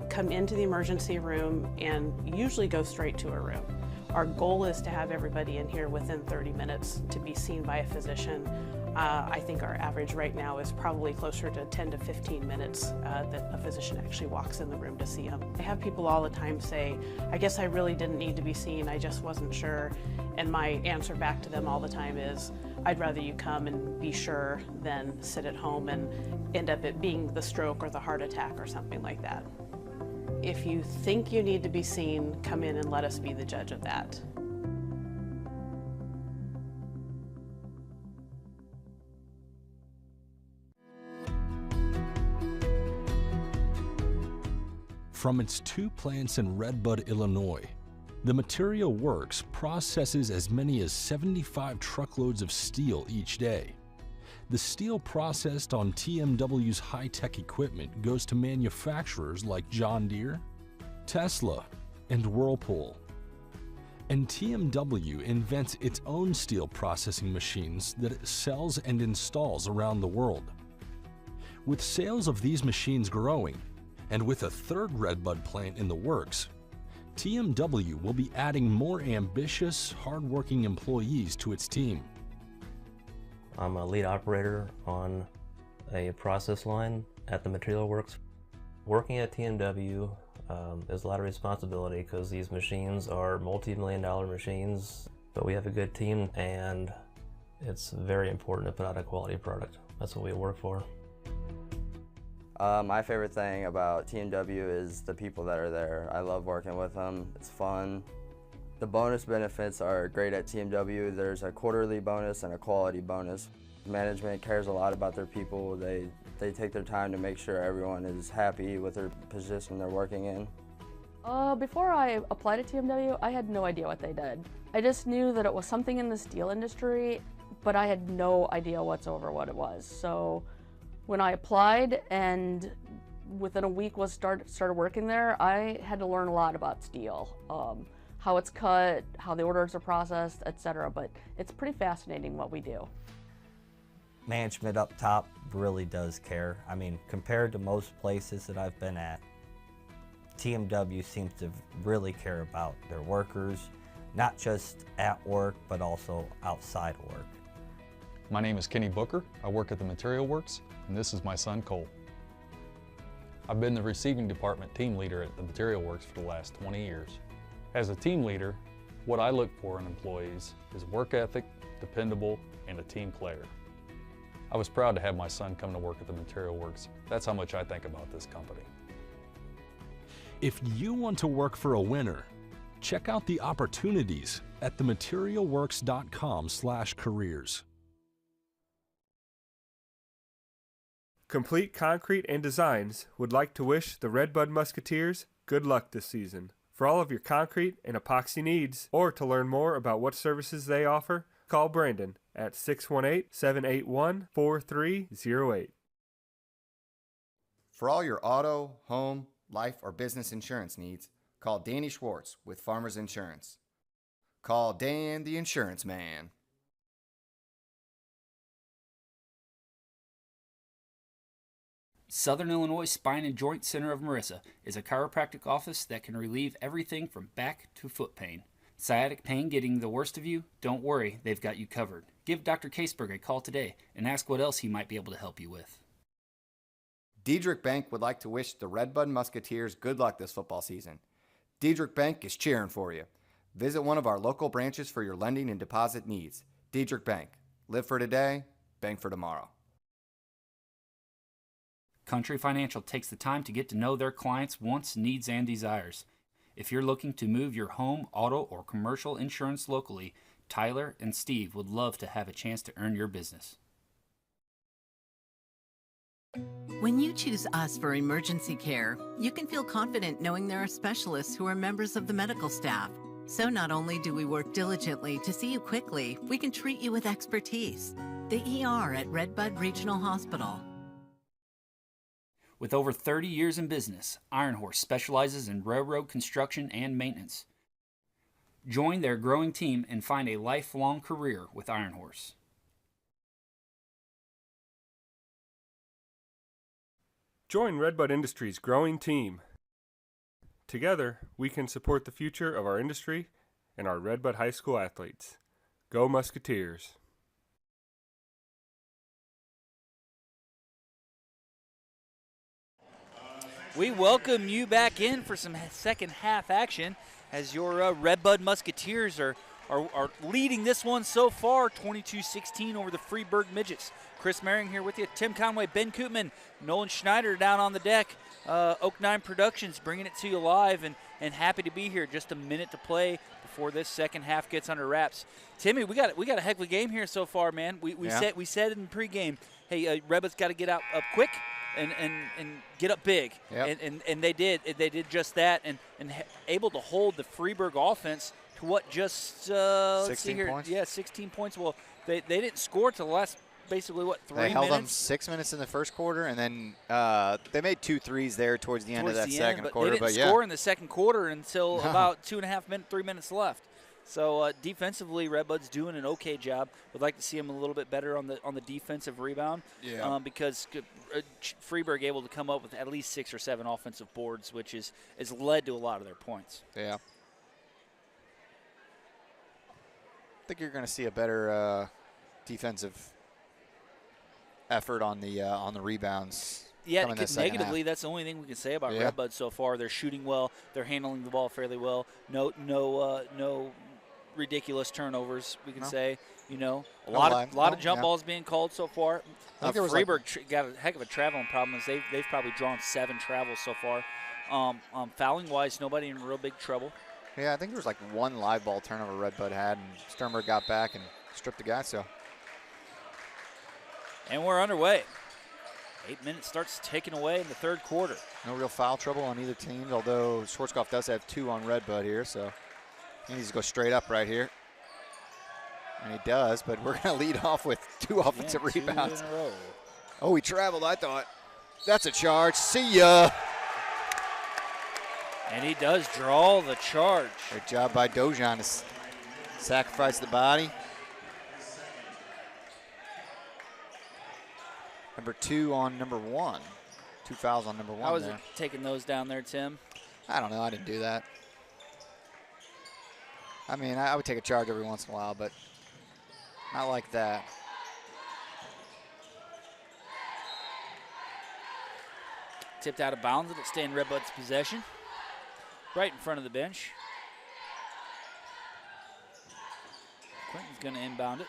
come into the emergency room and usually go straight to a room. Our goal is to have everybody in here within 30 minutes to be seen by a physician. I think our average right now is probably closer to 10 to 15 minutes that a physician actually walks in the room to see them. I have people all the time say, I guess I really didn't need to be seen, I just wasn't sure. And my answer back to them all the time is, I'd rather you come and be sure than sit at home and end up it being the stroke or the heart attack or something like that. If you think you need to be seen, come in and let us be the judge of that. From its 2 plants in Redbud, Illinois, the Material Works processes as many as 75 truckloads of steel each day. The steel processed on TMW's high-tech equipment goes to manufacturers like John Deere, Tesla, and Whirlpool. And TMW invents its own steel processing machines that it sells and installs around the world. With sales of these machines growing, and with a third Redbud plant in the works, TMW will be adding more ambitious, hardworking employees to its team. I'm a lead operator on a process line at the Material Works. Working at TMW is a lot of responsibility because these machines are multi-million-dollar machines, but we have a good team and it's very important to put out a quality product. That's what we work for. My favorite thing about TMW is the people that are there. I love working with them. It's fun. The bonus benefits are great at TMW. There's a quarterly bonus and a quality bonus. Management cares a lot about their people. They take their time to make sure everyone is happy with their position they're working in. Before I applied at TMW, I had no idea what they did. I just knew that it was something in the steel industry, but I had no idea whatsoever what it was. So when I applied and within a week started working there, I had to learn a lot about steel, how it's cut, how the orders are processed, etc. But it's pretty fascinating what we do. Management up top really does care. I mean, compared to most places that I've been at, TMW seems to really care about their workers, not just at work, but also outside work. My name is Kenny Booker. I work at the Material Works, and this is my son Cole. I've been the receiving department team leader at the Material Works for the last 20 years. As a team leader, what I look for in employees is work ethic, dependable, and a team player. I was proud to have my son come to work at the Material Works. That's how much I think about this company. If you want to work for a winner, check out the opportunities at thematerialworks.com/careers. Complete Concrete and Designs would like to wish the Redbud Musketeers good luck this season. For all of your concrete and epoxy needs, or to learn more about what services they offer, call Brandon at 618-781-4308. For all your auto, home, life, or business insurance needs, call Danny Schwartz with Farmers Insurance. Call Dan the Insurance Man. Southern Illinois Spine and Joint Center of Marissa is a chiropractic office that can relieve everything from back to foot pain. Sciatic pain getting the worst of you? Don't worry, they've got you covered. Give Dr. Caseberg a call today and ask what else he might be able to help you with. Diedrich Bank would like to wish the Redbud Musketeers good luck this football season. Diedrich Bank is cheering for you. Visit one of our local branches for your lending and deposit needs. Diedrich Bank. Live for today, bank for tomorrow. Country Financial takes the time to get to know their clients' wants, needs, and desires. If you're looking to move your home, auto, or commercial insurance locally, Tyler and Steve would love to have a chance to earn your business. When you choose us for emergency care, you can feel confident knowing there are specialists who are members of the medical staff. So not only do we work diligently to see you quickly, we can treat you with expertise. The ER at Redbud Regional Hospital. With over 30 years in business, Iron Horse specializes in railroad construction and maintenance. Join their growing team and find a lifelong career with Iron Horse. Join Redbud Industries' growing team. Together, we can support the future of our industry and our Redbud High School athletes. Go Musketeers! We welcome you back in for some second half action as your Redbud Musketeers are leading this one so far, 22-16 over the Freeburg Midgets. Chris Merring here with you, Tim Conway, Ben Koopman, Nolan Schneider down on the deck. Oak 9 Productions bringing it to you live and happy to be here. Just a minute to play before this second half gets under wraps. Timmy, we got a heck of a game here so far, man. We said in pregame, hey, Redbud's got to get out up quick and get up big. Yep. And they did. They did just that and able to hold the Freeburg offense to what, just 16 points? Yeah, 16 points. Well, they didn't score till the last basically, 3 minutes? They held them 6 minutes in the first quarter, and then they made 2 threes there towards the end of that second quarter. They didn't score in the second quarter until about 3 minutes left. So defensively, Redbud's doing an okay job. Would like to see him a little bit better on the defensive rebound. Yeah. Because Freeburg able to come up with at least 6 or 7 offensive boards, which has led to a lot of their points. Yeah. I think you're going to see a better defensive effort on the rebounds. Yeah, negatively, that's the only thing we can say about Yeah. Redbud so far. They're shooting well. They're handling the ball fairly well. No ridiculous turnovers, we can say. A lot of jump balls being called so far. I think there was Freeburg got a heck of a traveling problem. As they've probably drawn 7 travels so far. Fouling-wise, nobody in real big trouble. Yeah, I think there was like 1 live ball turnover Redbud had, and Sternberg got back and stripped the guy. So. And we're underway. 8 minutes starts ticking away in the third quarter. No real foul trouble on either team, although Schwarzkopf does have 2 on Redbud here, so he needs to go straight up right here. And he does, but we're going to lead off with 2 offensive rebounds. 2 in a row. Oh, he traveled, I thought. That's a charge. See ya. And he does draw the charge. Great job by Dojan to sacrifice the body. Number 2 on number 1. 2 fouls on number 1 How was there. it taking those down there, Tim? I don't know. I didn't do that. I mean, I would take a charge every once in a while, but not like that. Tipped out of bounds. It'll stay in Redbud's possession. Right in front of the bench. Quentin's going to inbound it.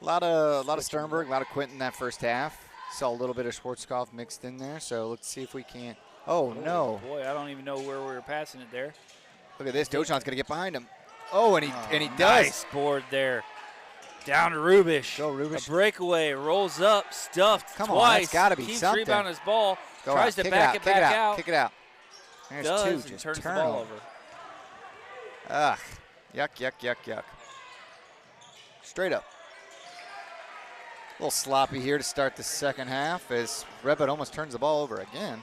A lot of Sternberg, a lot of Quentin that first half. Saw a little bit of Schwarzkopf mixed in there, so let's see if we can't. Oh, no. Boy, I don't even know where we were passing it there. Look at this. Dojan's going to get behind him. Oh, and he does. Nice board there. Down to Rubish. Go, Rubish. A breakaway, rolls up, stuffed Come twice. on, that's got to be Keeps something. rebounding his ball. Go tries out. to back it back out. Kick it out. There's Does, 2. and Just turns the turn ball over. Ugh. Yuck, yuck, yuck, yuck. Straight up. A little sloppy here to start the second half as Redbud almost turns the ball over again.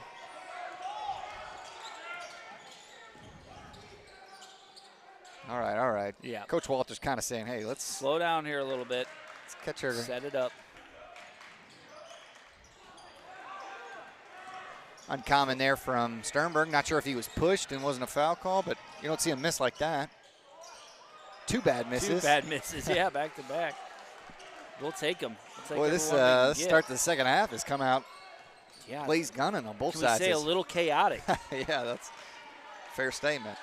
All right. Yeah. Coach Walter's kind of saying, hey, let's slow down here a little bit. Let's catch her. Set it up. Uncommon there from Sternberg. Not sure if he was pushed and wasn't a foul call, but you don't see him miss like that. 2 bad misses. 2 bad misses, yeah, back to back. We'll take them. Boy, this start to the second half has come out blaze gunning on both sides. Can we say a little chaotic? Yeah, that's a fair statement.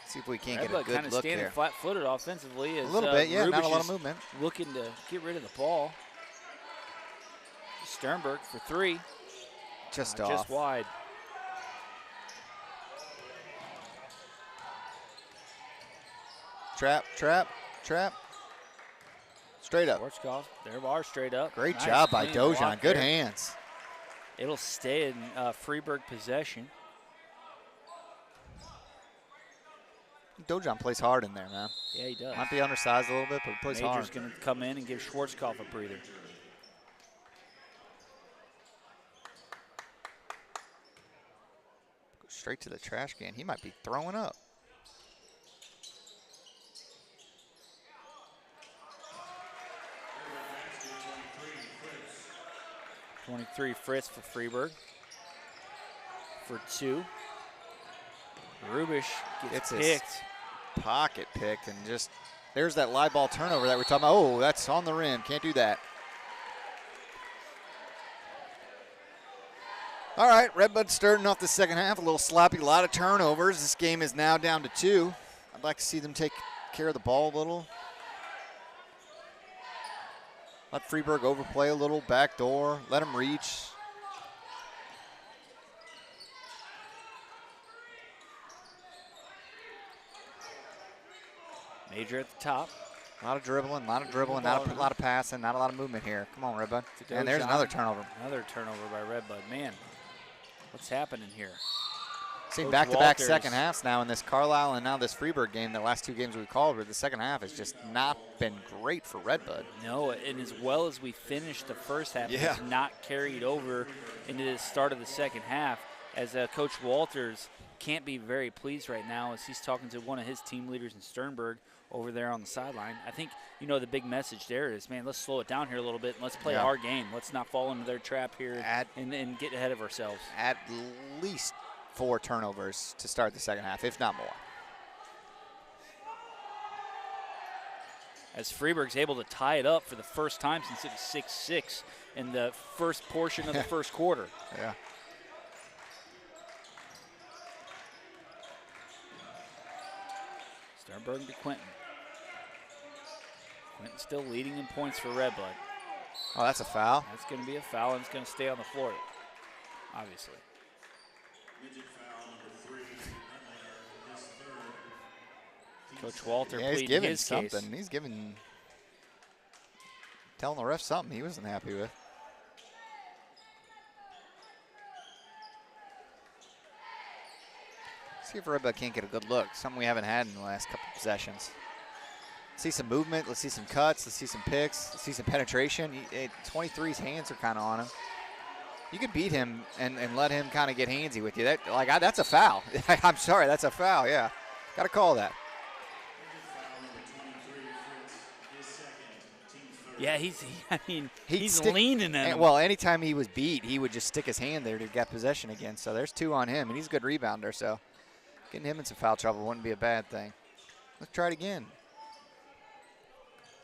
See if we can't get a good kind of look standing there. flat-footed offensively. A little bit, yeah, not a lot of Rubish is movement. Looking to get rid of the ball. Sternberg for 3. Just off. Just wide. Trap. Straight up. Schwarzkopf, there are straight up. Great Nice, job by clean Dojan. block Good there. hands. It'll stay in Freeburg possession. Dojan plays hard in there, man. Yeah, he does. Might be undersized a little bit, but he plays hard. Major's going to come in and give Schwarzkopf a breather. Go straight to the trash can. He might be throwing up. .23 Fritz for Freeburg. For 2. Rubish gets picked. Pocket picked and just, there's that live ball turnover that we're talking about. Oh, that's on the rim. Can't do that. All right, Redbud starting off the second half. A little sloppy, a lot of turnovers. This game is now down to 2. I'd like to see them take care of the ball a little. Let Freeburg overplay a little, back door, let him reach. Major at the top. A lot of dribbling, not a lot of passing, not a lot of movement here. Come on, Redbud. And there's another turnover. Another turnover by Redbud. Man, what's happening here? Seen back-to-back second halves now in this Carlisle and now this Freeburg game. The last 2 games we called, but the second half has just not been great for Redbud. No, and as well as we finished the first half, Yeah. it's not carried over into the start of the second half. as Coach Walters can't be very pleased right now as he's talking to one of his team leaders in Sternberg over there on the sideline. I think, the big message there is, man, let's slow it down here a little bit and let's play our game. Let's not fall into their trap here and get ahead of ourselves. At least 4 turnovers to start the second half, if not more. As Freeburg's able to tie it up for the first time since it was 6-6 in the first portion of the first quarter. Yeah. Sternberg to Quentin. Quentin still leading in points for Redbud. Oh, that's a foul. That's going to be a foul, and it's going to stay on the floor, obviously. Coach Walter he's giving his something. case. He's telling the ref something he wasn't happy with. See if Redbud can't get a good look. Something we haven't had in the last couple of possessions. See some movement. Let's see some cuts. Let's see some picks. Let's see some penetration. 23's hands are kind of on him. You could beat him and let him kind of get handsy with you. That's a foul. I'm sorry, that's a foul. Yeah, got to call that. Yeah, he's leaning at him. Well, anytime he was beat, he would just stick his hand there to get possession again. So there's 2 on him, and he's a good rebounder. So getting him in some foul trouble wouldn't be a bad thing. Let's try it again.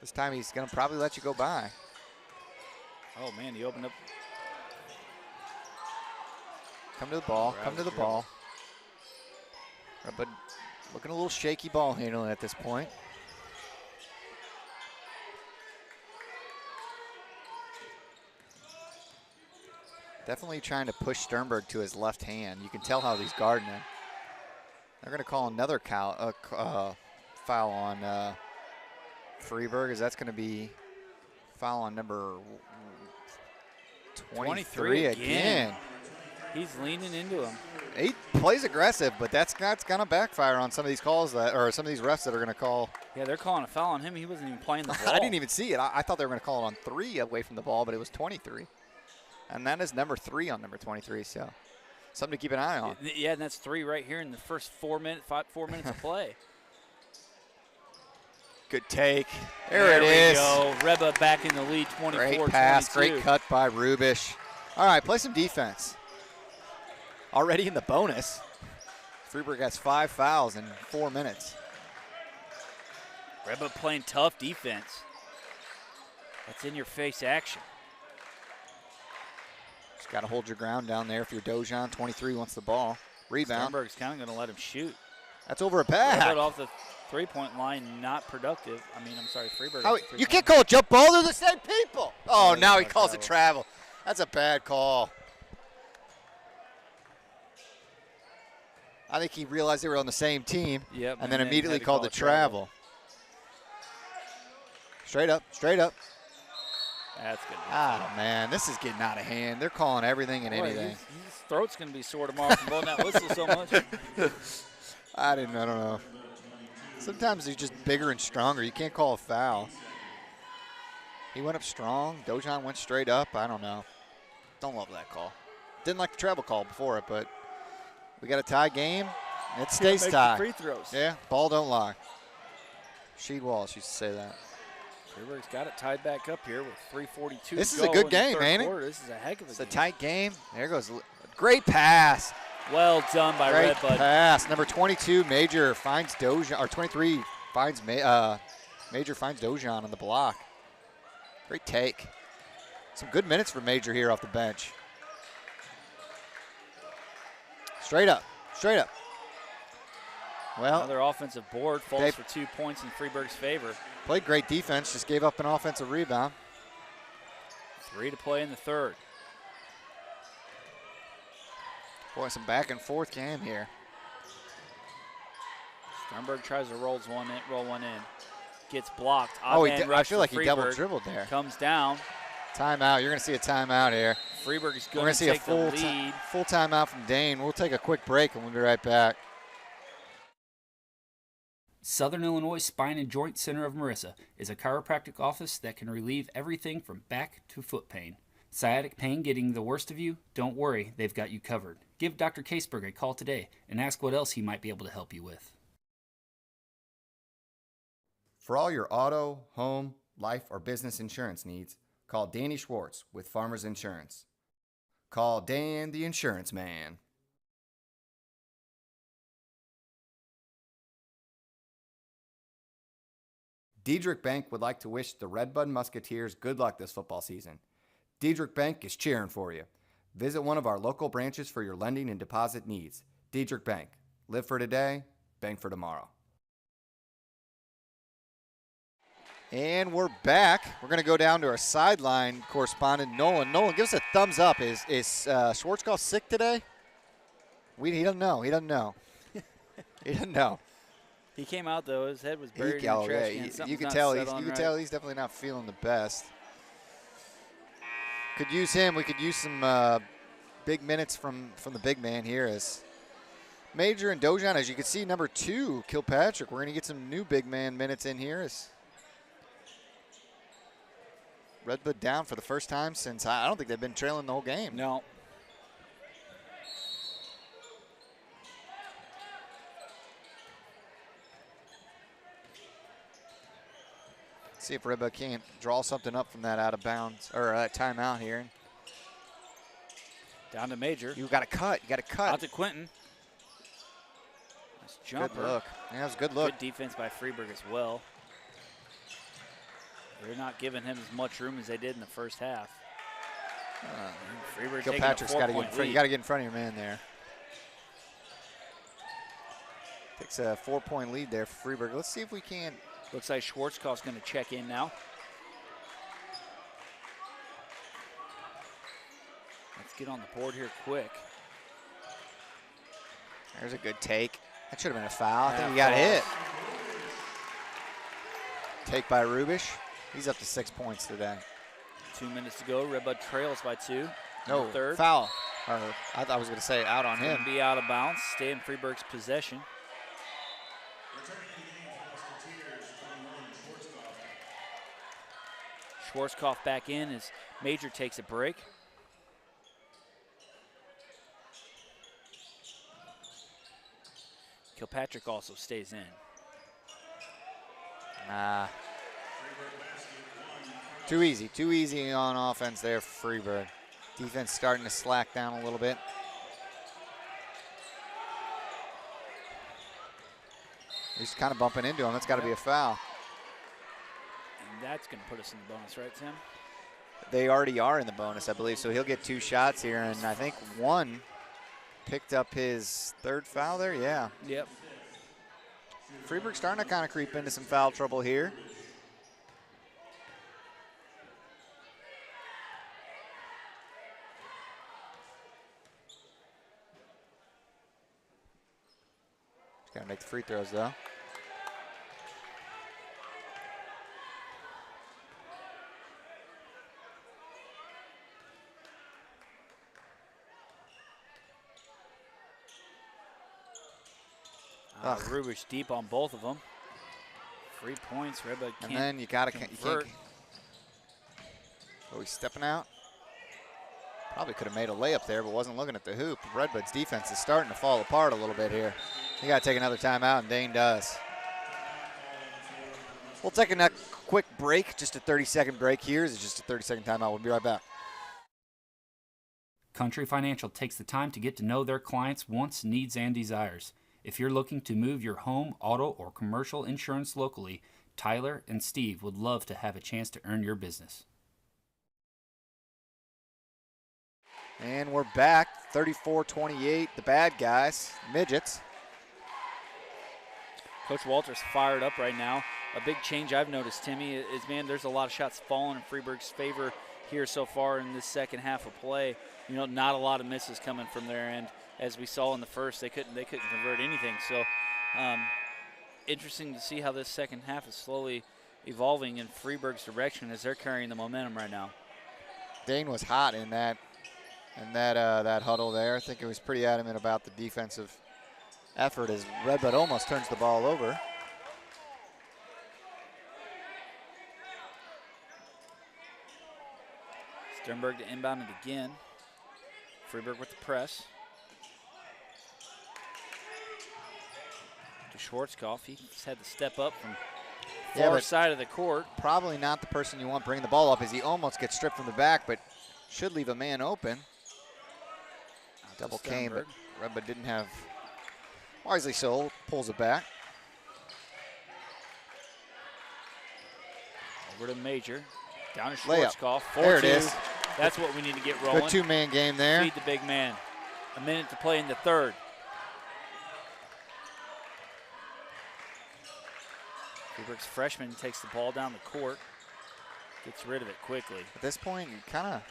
This time he's going to probably let you go by. Oh, man, he opened up. Come to the ball. Come to the ball. But looking a little shaky ball handling at this point. Definitely trying to push Sternberg to his left hand. You can tell how he's guarding him. They're going to call another foul on Freeburg, as that's going to be foul on number 23 again. He's leaning into him. He plays aggressive, but that's going to backfire on some of these calls or some of these refs that are going to call. Yeah, they're calling a foul on him. He wasn't even playing the ball. I didn't even see it. I thought they were going to call it on 3 away from the ball, but it was 23. And that is number 3 on number 23, so something to keep an eye on. Yeah, and that's 3 right here in the first 4 minutes of play. Good take. There it is. There we go. Redbud back in the lead, 24-22. Great pass, great cut by Rubish. All right, play some defense. Already in the bonus. Freeburg has 5 fouls in 4 minutes. Redbud playing tough defense. That's in-your-face action. Just got to hold your ground down there if you're Dojan. 23 wants the ball. Rebound. Sternberg's kind of going to let him shoot. That's over a back. Redbud off the three-point line, not productive. Freeburg. You can't call a jump ball. They're the same people. Oh, now he calls it travel. That's a bad call. I think he realized they were on the same team. Yep, and then immediately called the travel. Straight up, straight up. That's good. Oh, man, this is getting out of hand. They're calling everything and anything. His throat's going to be sore tomorrow from blowing that whistle so much. I don't know. Sometimes he's just bigger and stronger. You can't call a foul. He went up strong. Dojan went straight up. I don't know. Don't love that call. Didn't like the travel call before it, but we got a tie game. It stays tied. Free throws. Yeah, ball don't lie. Sheed Wallace used to say that. Freeburg's got it tied back up here with 3:42 This to is a go good in game, the third ain't it? quarter. This is a heck of a game. It's a tight game. There goes. Great pass. Well done by Great Redbud. pass. Number 22, Major finds Dojan, or 23 finds Major finds Dojan on the block. Great take. Some good minutes for Major here off the bench. Straight up, straight up. Well, another offensive board falls for 2 points in Freeburg's favor. Played great defense, just gave up an offensive rebound. 3 to play in the third. Boy, some back and forth game here. Sternberg tries to roll one in. Gets blocked. I feel like he double dribbled there. Comes down. Timeout. You're going to see a timeout here. Freeburg is We're going to see take a full the lead. Full timeout from Dane. We'll take a quick break and we'll be right back. Southern Illinois Spine and Joint Center of Marissa is a chiropractic office that can relieve everything from back to foot pain. Sciatic pain getting the worst of you? Don't worry, they've got you covered. Give Dr. Caseberg a call today and ask what else he might be able to help you with. For all your auto, home, life, or business insurance needs, call Danny Schwartz with Farmers Insurance. Call Dan the Insurance Man. Diedrich Bank would like to wish the Redbud Musketeers good luck this football season. Diedrich Bank is cheering for you. Visit one of our local branches for your lending and deposit needs. Diedrich Bank. Live for today, bank for tomorrow. And we're back. We're going to go down to our sideline correspondent, Nolan. Nolan, give us a thumbs up. Is Schwarzkopf sick today? He doesn't know. He doesn't know. He doesn't know. He came out, though. His head was buried in the trash can. You can tell he's definitely not feeling the best. Could use him. We could use some big minutes from the big man here as Major and Dojan. As you can see, number 2, Kilpatrick. We're going to get some new big man minutes in here as Redbud down for the first time since I don't think they've been trailing the whole game. No. See if Redbud can't draw something up from that out of bounds or timeout here. Down to Major. You got to cut. You got to cut. Out to Quentin. Nice jumper. Good look. Yeah, that was a good look. Good defense by Freeburg as well. They're not giving him as much room as they did in the first half. Freeburg Kilpatrick's got to get in front. You got to get in front of your man there. Takes a 4-point lead there for Freeburg. Let's see if we can. Looks like Schwarzkopf's going to check in now. Let's get on the board here quick. There's a good take. That should have been a foul. I think he got hit. Take by Rubish. He's up to 6 points today. 2 minutes to go. Redbud trails by 2. No, third. Foul. Or I was going to say out on him. Going to be out of bounds. Stay in Freeburg's possession. Schwarzkopf back in as Major takes a break. Kilpatrick also stays in. Too easy on offense there for Freeburg. Defense starting to slack down a little bit. He's kind of bumping into him. That's got to be a foul. And that's going to put us in the bonus, right, Tim? They already are in the bonus, I believe, so he'll get 2 shots here, and I think 1 picked up his 3rd foul there, yeah. Yep. Freeburg's starting to kind of creep into some foul trouble here. He's got to make the free throws, though. Rubish deep on both of them. 3 points, Redbud can't. And then you can't. Oh, he's stepping out. Probably could have made a layup there, but wasn't looking at the hoop. Redbud's defense is starting to fall apart a little bit here. You got to take another timeout, and Dane does. We'll take a quick break, just a 30-second break here. It's just a 30-second timeout. We'll be right back. Country Financial takes the time to get to know their clients' wants, needs, and desires. If you're looking to move your home, auto, or commercial insurance locally, Tyler and Steve would love to have a chance to earn your business. And we're back, 34-28, the bad guys, Midgets. Coach Walters fired up right now. A big change I've noticed, Timmy, is, man, there's a lot of shots falling in Freeburg's favor here so far in this second half of play. You know, not a lot of misses coming from their end. As we saw in the first, they couldn't convert anything. So interesting to see how this second half is slowly evolving in Freeburg's direction as they're carrying the momentum right now. Dane was hot in that huddle there. I think he was pretty adamant about the defensive effort as Redbud almost turns the ball over. Sternberg to inbound it again. Freeburg with the press. Schwarzkopf, he's had to step up from Yeah, far but side of the court. Probably not the person you want bringing the ball up, as he almost gets stripped from the back, but should leave a man open. Double came, but Redbud didn't have, wisely so, pulls it back. Over to Major, down to Layup. Schwarzkopf. 4-2. There it is. That's what we need to get rolling. Good two-man game there. Feed the big man. A minute to play in the third. Freeburg's freshman takes the ball down the court, gets rid of it quickly. At this point, you kind of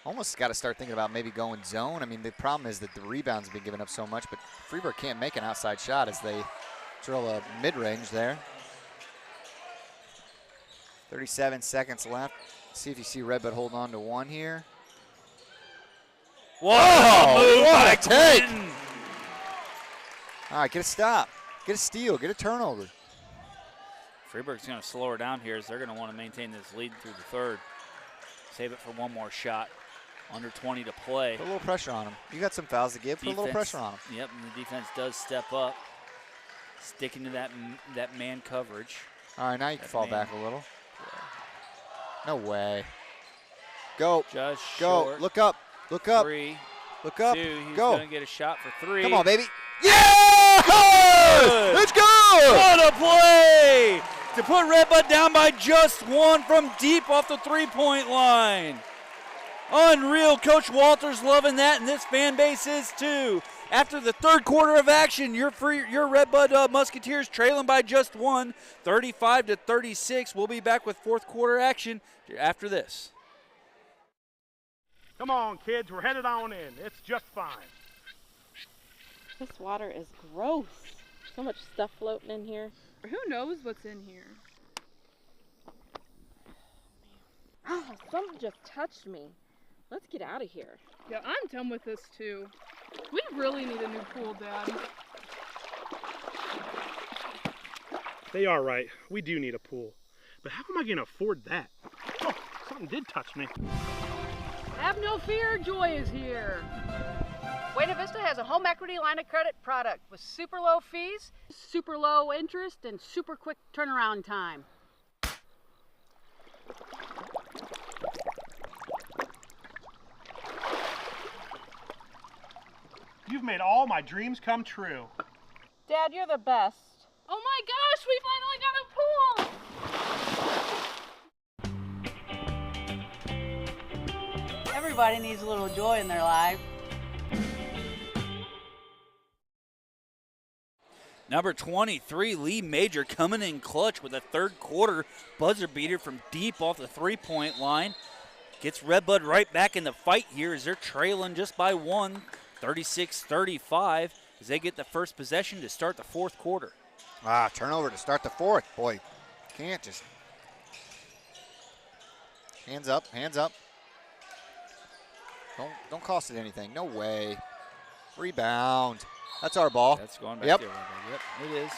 almost got to start thinking about maybe going zone. I mean, the problem is that the rebounds have been giving up so much, but Freeburg can't make an outside shot as they drill a mid-range there. 37 seconds left. See if you see Redbud hold on to one here. Whoa! What a take! All right, get a stop. Get a steal. Get a turnover. Freeburg's going to slow her down here as they're going to want to maintain this lead through the third. Save it for one more shot. Under 20 to play. Put a little pressure on him. You got some fouls to give. Put a little pressure on him. Yep, and the defense does step up, sticking to that man coverage. All right, now you can fall back a little. No way. Go. Just go. short. Look up. Look up. 3, Look up. 2. He's go. going to get a shot for 3. Come on, baby. Yeah! It's good! What a play! To put Redbud down by just 1 from deep off the three-point line. Unreal. Coach Walters loving that, and this fan base is too. After the third quarter of action, your Redbud Musketeers trailing by just 1, 35-36. We'll be back with fourth quarter action after this. Come on, kids, we're headed on in. It's just fine. This water is gross. So much stuff floating in here. Who knows what's in here? Oh, something just touched me. Let's get out of here. Yeah, I'm done with this too. We really need a new pool, Dad. They are right. We do need a pool. But how am I going to afford that? Oh, something did touch me. Have no fear, joy is here. Buena Vista has a home equity line of credit product with super low fees, super low interest, and super quick turnaround time. You've made all my dreams come true. Dad, you're the best. Oh my gosh, we finally got a pool! Everybody needs a little joy in their life. Number 23, Lee Major, coming in clutch with a third quarter buzzer beater from deep off the three-point line. Gets Redbud right back in the fight here as they're trailing just by 1, 36-35, as they get the first possession to start the fourth quarter. Turnover to start the fourth. Boy, can't just. Hands up, hands up. Don't cost it anything. No way. Rebound. That's our ball. That's going back there. Yep, it is.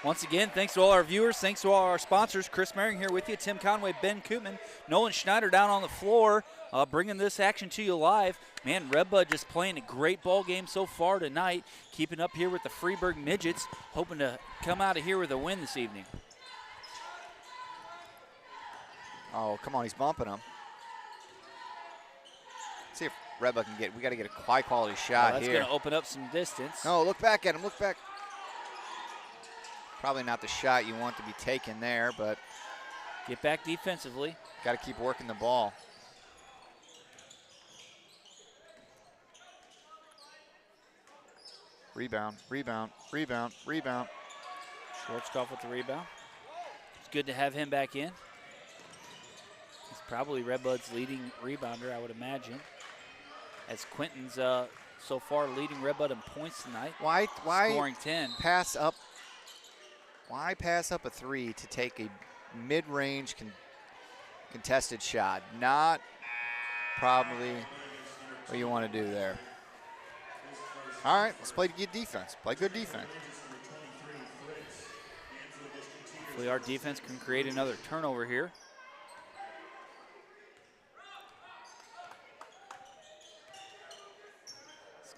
Once again, thanks to all our viewers, thanks to all our sponsors. Chris Merring here with you, Tim Conway, Ben Koopman, Nolan Schneider down on the floor, bringing this action to you live. Man, Redbud just playing a great ball game so far tonight, keeping up here with the Freeburg Midgets, hoping to come out of here with a win this evening. Oh, come on, he's bumping him. See if Redbud can get, we got to get a high quality shot that's here. That's going to open up some distance. No, look back at him, look back. Probably not the shot you want to be taken there, but. Get back defensively. Got to keep working the ball. Rebound, rebound, rebound, rebound. Schwarzkopf with the rebound. It's good to have him back in. He's probably Redbud's leading rebounder, I would imagine. As Quentin's so far leading Redbud in points tonight. Why scoring 10. Pass up? Why pass up a 3 to take a mid-range contested shot? Not probably what you want to do there. All right, let's play good defense. Play good defense. Hopefully our defense can create another turnover here.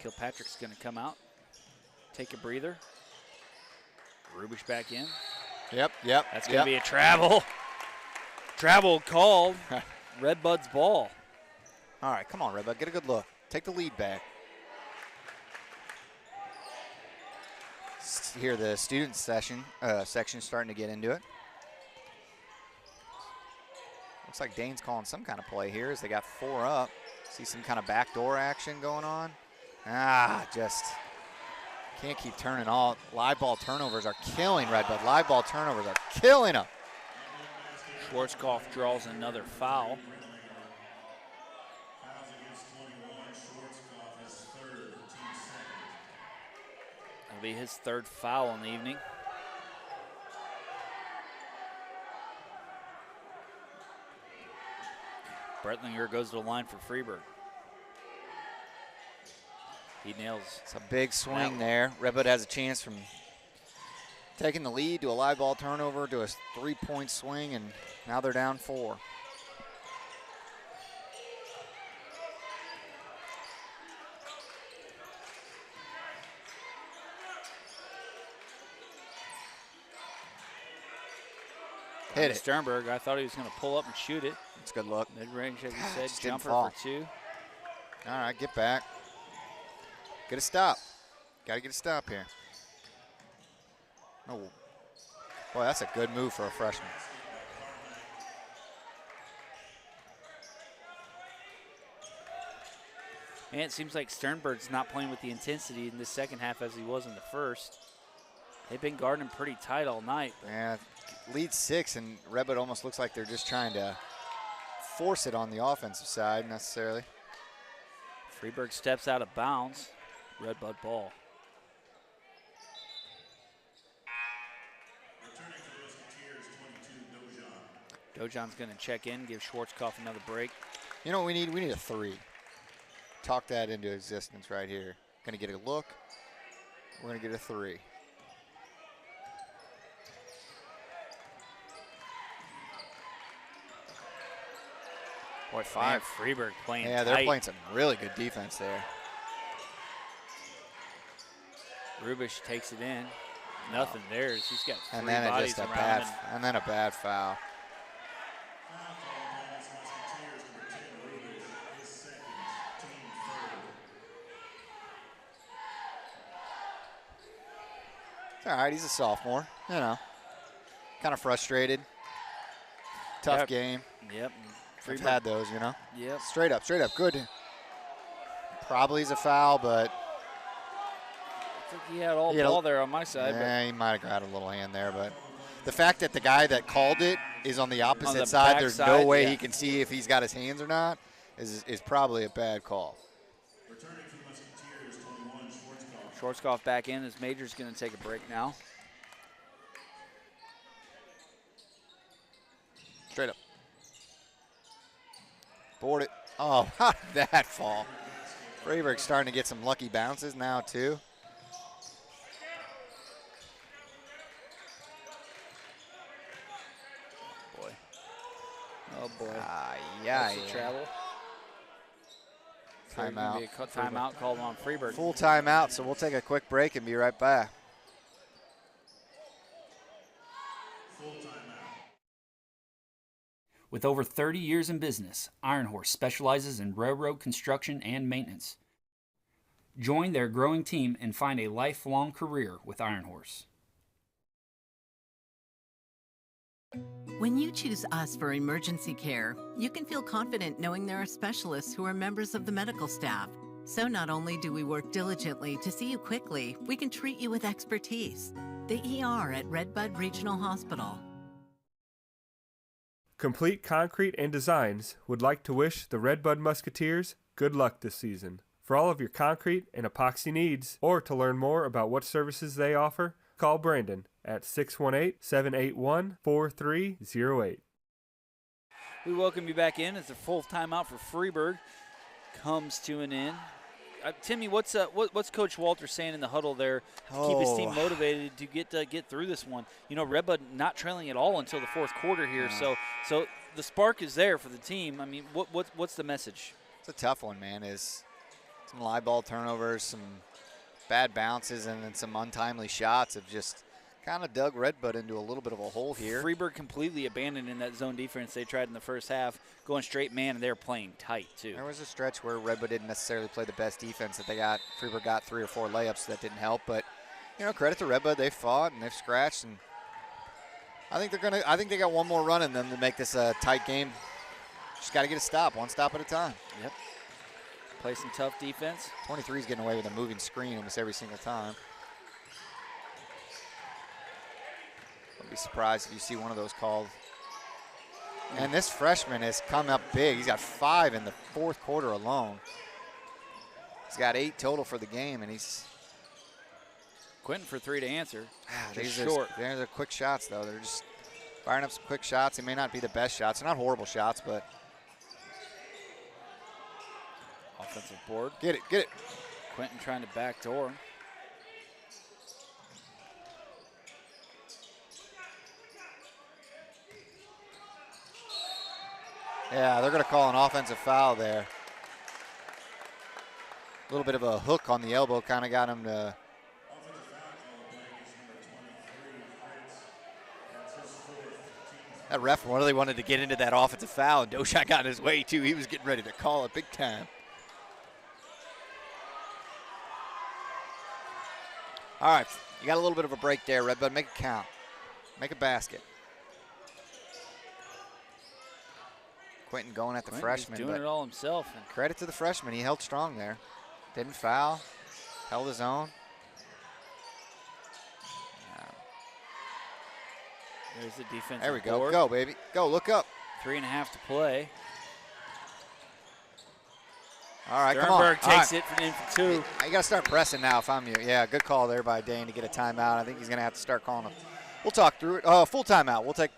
Kilpatrick's going to come out, take a breather. Rubish back in. Yep. That's going to be a travel. Travel called. Redbud's ball. All right, come on, Redbud. Get a good look. Take the lead back. Here, the student section starting to get into it. Looks like Dane's calling some kind of play here as they got 4 up. See some kind of backdoor action going on. Just can't keep turning all. Live ball turnovers are killing Redbud. Live ball turnovers are killing them. Schwarzkopf draws another foul. That'll be his 3rd foul on the evening. Bretlinger goes to the line for Freeburg. He nails. It's a big swing there. Redbud has a chance from taking the lead to a live ball turnover to a 3-point swing, and now they're down 4. Hit it. Sternberg, I thought he was going to pull up and shoot it. It's a good look. Mid-range, as you said, Just didn't jumper fall. for 2. All right, get back. Get a stop. Got to get a stop here. Oh, boy, that's a good move for a freshman. And it seems like Sternberg's not playing with the intensity in the second half as he was in the first. They've been guarding him pretty tight all night. Yeah, lead 6, and Redbud almost looks like they're just trying to force it on the offensive side necessarily. Freeburg steps out of bounds. Redbud ball. Dojon's going to check in, give Schwarzkopf another break. You know what we need? We need a 3. Talk that into existence right here. Going to get a look. We're going to get a 3. Boy, 5. Man, Freeburg playing Yeah, they're tight. playing some really good defense there. Rubish takes it in. Nothing there. He's got 3 And then bodies just a around bad, him. and then a bad foul. It's all right, he's a sophomore, you know. Kind of frustrated. Tough Yep. game. Yep. We've had those, you know. Yep. Straight up, good. Probably is a foul, but I think he had all he had a- ball there on my side. yeah, he might have got a little hand there, but the fact that the guy that called it is on the opposite the side, back there's side, no way yeah. he can see if he's got his hands or not, is probably a bad call. Schwarzkopf back in as Major's going to take a break now. Straight up. Board it. Oh, how did that fall? Freeburg's starting to get some lucky bounces now, too. Boy. Oh, boy. Yeah. That's a travel. Timeout. Be a timeout called on Freeburg. Full timeout, so we'll take a quick break and be right back. With over 30 years in business, Iron Horse specializes in railroad construction and maintenance. Join their growing team and find a lifelong career with Iron Horse. When you choose us for emergency care, you can feel confident knowing there are specialists who are members of the medical staff. So not only do we work diligently to see you quickly, we can treat you with expertise. The ER at Redbud Regional Hospital. Complete Concrete and Designs would like to wish the Redbud Musketeers good luck this season. For all of your concrete and epoxy needs, or to learn more about what services they offer, call Brandon at 618-781-4308. We welcome you back in as the full timeout for Freeburg comes to an end. Timmy, what's Coach Walter saying in the huddle there to keep his team motivated to get through this one? You know, Redbud not trailing at all until the fourth quarter here, so the spark is there for the team. I mean, what's the message? It's a tough one, man. Is some live ball turnovers, some bad bounces, and then some untimely shots have just kind of dug Redbud into a little bit of a hole here. Freeburg completely abandoning that zone defense they tried in the first half, going straight man, and they were playing tight, too. There was a stretch where Redbud didn't necessarily play the best defense that they got. Freeburg got 3 or 4 layups, so that didn't help. But, credit to Redbud. They fought and they've scratched, and I think they got one more run in them to make this a tight game. Just got to get a stop, one stop at a time. Yep. Play some tough defense. 23 is getting away with a moving screen almost every single time. I'll be surprised if you see one of those called. And this freshman has come up big. He's got 5 in the fourth quarter alone. He's got 8 total for the game, and he's Quentin for 3 to answer. These short. They're quick shots, though. They're just firing up some quick shots. They may not be the best shots. They're not horrible shots, but. Offensive board. Get it. Quentin trying to backdoor. Yeah, they're going to call an offensive foul there. A little bit of a hook on the elbow kind of got him to. That ref really wanted to get into that offensive foul, and Doshak got in his way, too. He was getting ready to call it big time. All right, you got a little bit of a break there, Redbud. Make it count. Make a basket. Quentin going at the freshman. He's doing it all himself. Credit to the freshman. He held strong there. Didn't foul. Held his own. There's the defense. There we go. Board. Go, baby. Go, look up. 3.5 to play. All right, come on. Sternberg takes it in for 2. You got to start pressing now if I'm you. Yeah, good call there by Dane to get a timeout. I think he's going to have to start calling them. We'll talk through it. Full timeout. We'll take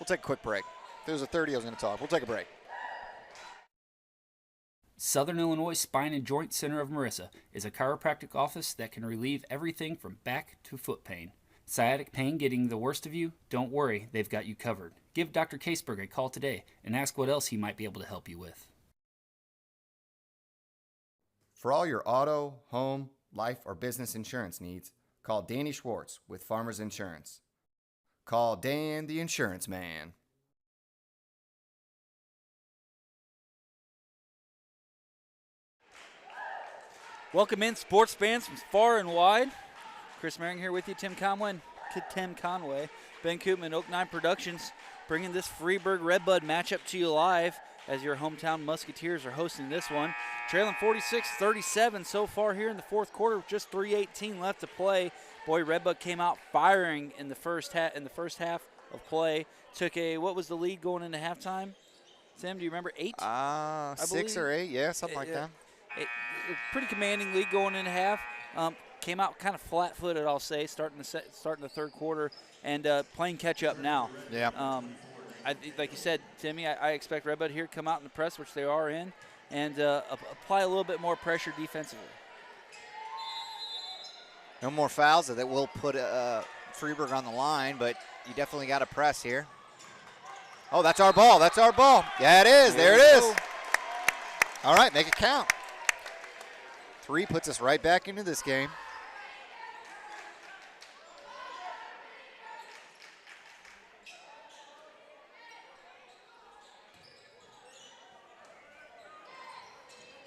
a quick break. If it was a 30, I was going to talk. We'll take a break. Southern Illinois Spine and Joint Center of Marissa is a chiropractic office that can relieve everything from back to foot pain. Sciatic pain getting the worst of you? Don't worry, they've got you covered. Give Dr. Caseberg a call today and ask what else he might be able to help you with. For all your auto, home, life, or business insurance needs, call Danny Schwartz with Farmers Insurance. Call Dan the Insurance Man. Welcome in, sports fans from far and wide. Chris Merring here with you, Tim Conway, Ben Koopman, Oak 9 Productions, bringing this Freeburg Redbud matchup to you live as your hometown Musketeers are hosting this one. Trailing 46-37 so far here in the fourth quarter, with just 3:18 left to play. Boy, Redbud came out firing in the first half of play. Took what was the lead going into halftime? Tim, do you remember? 8? 6 or 8, yeah, something like that. Pretty commanding lead going into half. Came out kind of flat-footed, I'll say, starting the third quarter, and playing catch-up now. Yeah. Like you said, Timmy, I expect Redbud here to come out in the press, which they are in, and apply a little bit more pressure defensively. No more fouls that will put Freeburg on the line, but you definitely got to press here. Oh, that's our ball. That's our ball. Yeah, it is. There it is. All right, make it count. 3 puts us right back into this game.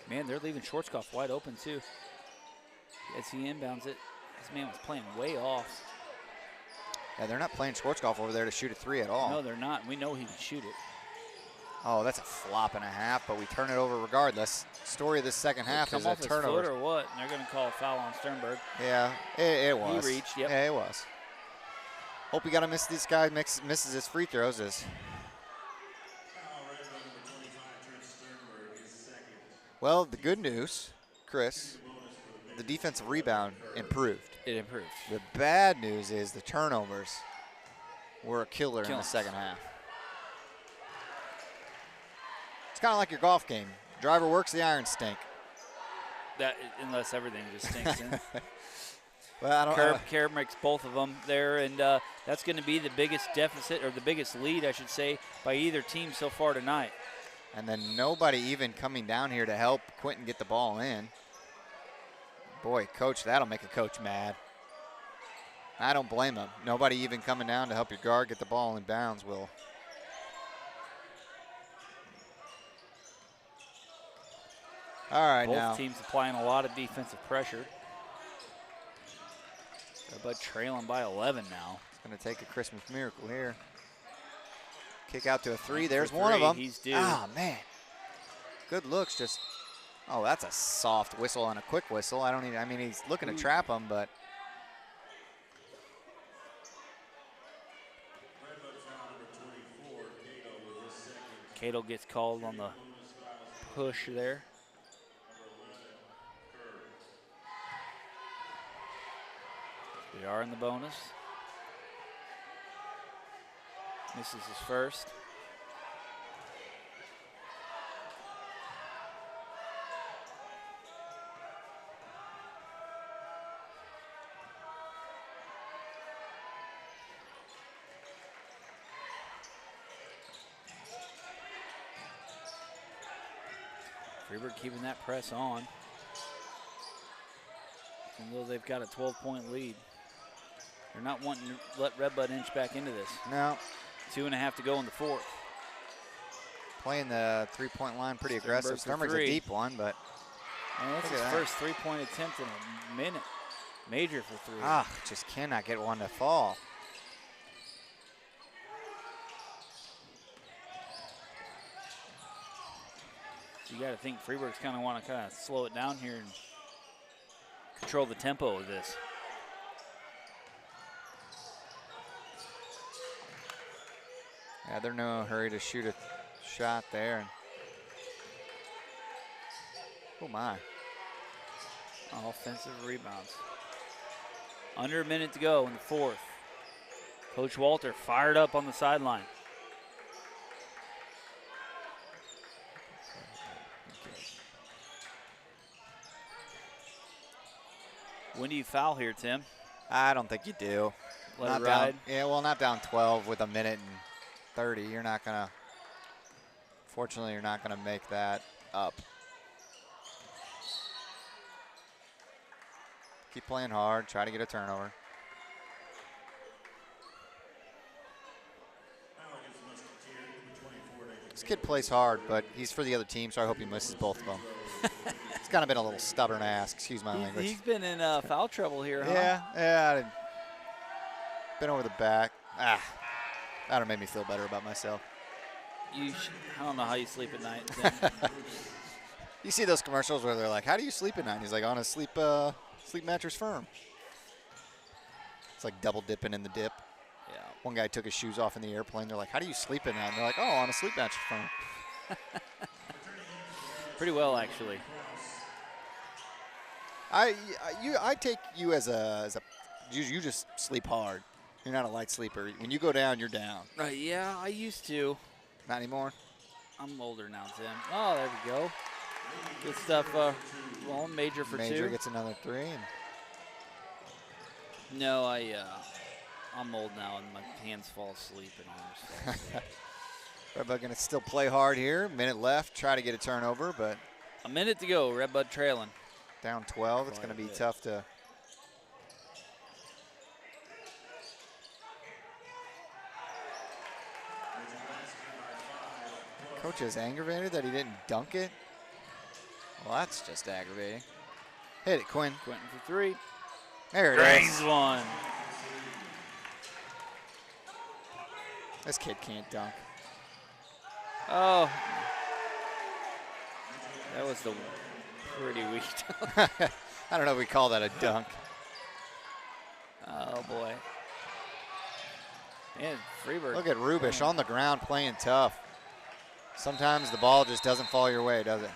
Man, they're leaving Schwarzkopf wide open, too. As he inbounds it, this man was playing way off. Yeah, they're not playing Schwarzkopf over there to shoot a 3 at all. No, they're not. We know he can shoot it. Oh, that's a flop and a half, but we turn it over regardless. Story of this second half is a turnover. His foot or what? And they're going to call a foul on Sternberg. Yeah, it was. He reached, yep. Yeah, it was. Hope we got to miss this guy misses his free throws. Well, the good news, Chris, the defensive rebound improved. It improved. The bad news is the turnovers were a killer in the second half. It's kind of like your golf game. Driver works, the irons stink. Unless everything just stinks in. Well, Kerr makes both of them there, and that's going to be the biggest deficit, or the biggest lead, I should say, by either team so far tonight. And then nobody even coming down here to help Quentin get the ball in. Boy, coach, that'll make a coach mad. I don't blame him. Nobody even coming down to help your guard get the ball in bounds will. All right, now. Both teams applying a lot of defensive pressure. Redbud trailing by 11 now. It's going to take a Christmas miracle here. Kick out to a 3. There's one of them. He's due. Ah, man. Good looks. Just, oh, that's a soft whistle and a quick whistle. I mean, he's looking to trap him, but. Cato gets called on the push there. We are in the bonus. Misses his first. Freeburg keeping that press on. Even though they've got a 12-point lead. They're not wanting to let Redbud inch back into this. No. 2.5 to go in the fourth. Playing the three-point line pretty aggressive. Sternberg's a deep one, but. And that's his first three-point attempt in a minute. Major for 3. Ah, just cannot get one to fall. You got to think Freeburg's kind of want to slow it down here and control the tempo of this. Yeah, they're no hurry to shoot a shot there. Oh my. Offensive rebounds. Under a minute to go in the fourth. Coach Walter fired up on the sideline. When do you foul here, Tim? I don't think you do. Let it ride? Yeah, well, not down 12 with a minute and 30. You're not going to, fortunately, you're not going to make that up. Keep playing hard. Try to get a turnover. This kid plays hard, but he's for the other team, so I hope he misses both of them. He's kind of been a little stubborn ass, excuse my language. He's been in foul trouble here, huh? Yeah. Been over the back. That would make me feel better about myself. I don't know how you sleep at night. You see those commercials where they're like, how do you sleep at night? And he's like, on a sleep mattress firm. It's like double dipping in the dip. Yeah. One guy took his shoes off in the airplane. They're like, how do you sleep at night? And they're like, oh, on a sleep mattress firm. Pretty well, actually. I take you as you just sleep hard. You're not a light sleeper. When you go down, you're down. Right, yeah, I used to. Not anymore? I'm older now, Tim. Oh, there we go. Good stuff. Well, Major for 2. Major gets another 3. No, I'm old now, and my hands fall asleep and arms fall asleep. Redbud going to still play hard here. Minute left. Try to get a turnover, but. A minute to go. Redbud trailing. Down 12. It's going to be tough to. Coach is aggravated that he didn't dunk it. Well, that's just aggravating. Hit it, Quinn. Quentin for 3. There it Drains is. one. This kid can't dunk. Oh. That was the pretty weak dunk. I don't know if we call that a dunk. Oh, boy. And Freeburg. Look at Rubish on the ground playing tough. Sometimes the ball just doesn't fall your way, does it?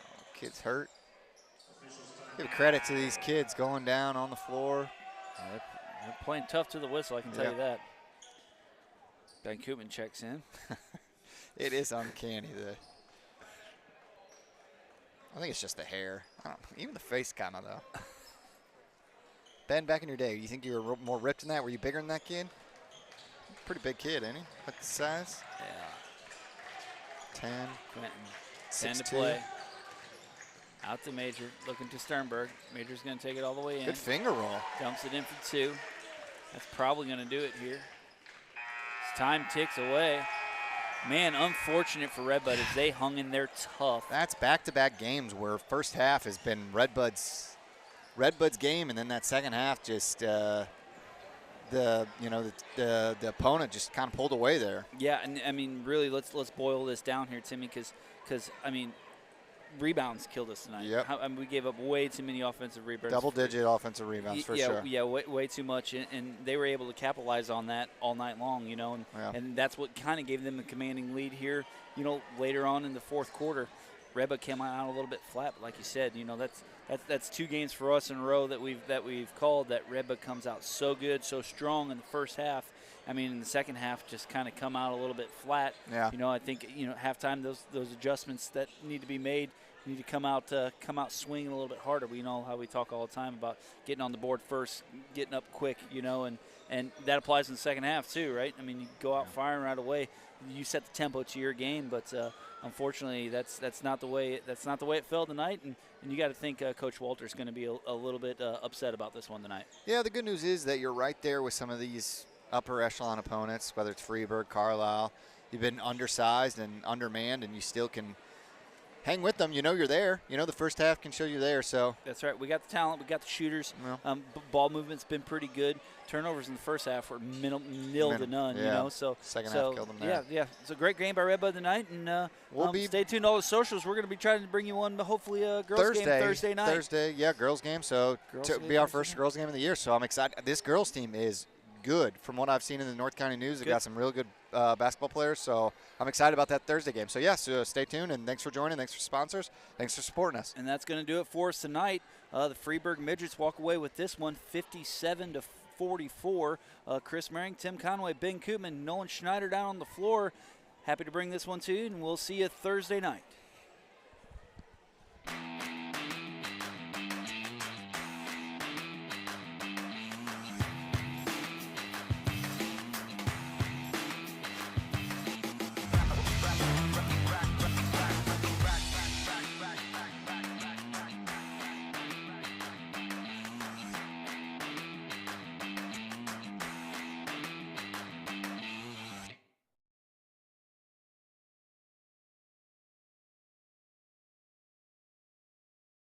Oh, kid's hurt. Give credit to these kids going down on the floor. They're playing tough to the whistle, I can tell you that. Ben Koopman checks in. It is uncanny. I think it's just the hair. Even the face kind of, though. Ben, back in your day, you think you were more ripped than that? Were you bigger than that kid? Pretty big kid, ain't he? What the size? Yeah. 10. Quentin. 10 to play. Out to Major, looking to Sternberg. Major's going to take it all the way in. Good finger roll. Dumps it in for 2. That's probably going to do it here. As time ticks away. Man, unfortunate for Redbud as they hung in there tough. That's back-to-back games where first half has been Redbud's game, and then that second half just the opponent just kind of pulled away there. Yeah, and I mean, really, let's boil this down here, Timmy, because I mean, rebounds killed us tonight. Yep. I mean, we gave up way too many offensive rebounds. Double-digit offensive rebounds for sure. Yeah, way too much, and they were able to capitalize on that all night long, and that's what kind of gave them a commanding lead here. Later on in the fourth quarter, Redbud came out a little bit flat, but like you said, that's 2 games for us in a row that we've called that Redbud comes out so good, so strong in the first half. I mean, in the second half, just kind of come out a little bit flat. Yeah. I think halftime those adjustments that need to be made need to come out swinging a little bit harder. We know how we talk all the time about getting on the board first, getting up quick, and that applies in the second half too, right? I mean, you go out firing right away. You set the tempo to your game, but unfortunately, that's not the way it fell tonight, and you got to think Coach Walter's going to be a little bit upset about this one tonight. Yeah, the good news is that you're right there with some of these upper echelon opponents, whether it's Freeburg, Carlisle. You've been undersized and undermanned, and you still can hang with them. You're there. The first half can show you there. So that's right. We got the talent. We got the shooters. Ball movement's been pretty good. Turnovers in the first half were nil to none. Yeah. So second half killed them there. Yeah. It's a great game by Redbud tonight, and stay tuned to all the socials. We're going to be trying to bring you one, hopefully a girls game Thursday night. Thursday, yeah, girls game. So to be our first girls game of the year. So I'm excited. This girls team is good from what I've seen in the North County News. They've got some real good basketball players, so I'm excited about that Thursday game. So so stay tuned, and thanks for joining. Thanks for sponsors. Thanks for supporting us. And that's going to do it for us tonight. The Freeburg Midgets walk away with this one 57-44. Chris Merring, Tim Conway, Ben Koopman, Nolan Schneider down on the floor. Happy to bring this one to you, and we'll see you Thursday night.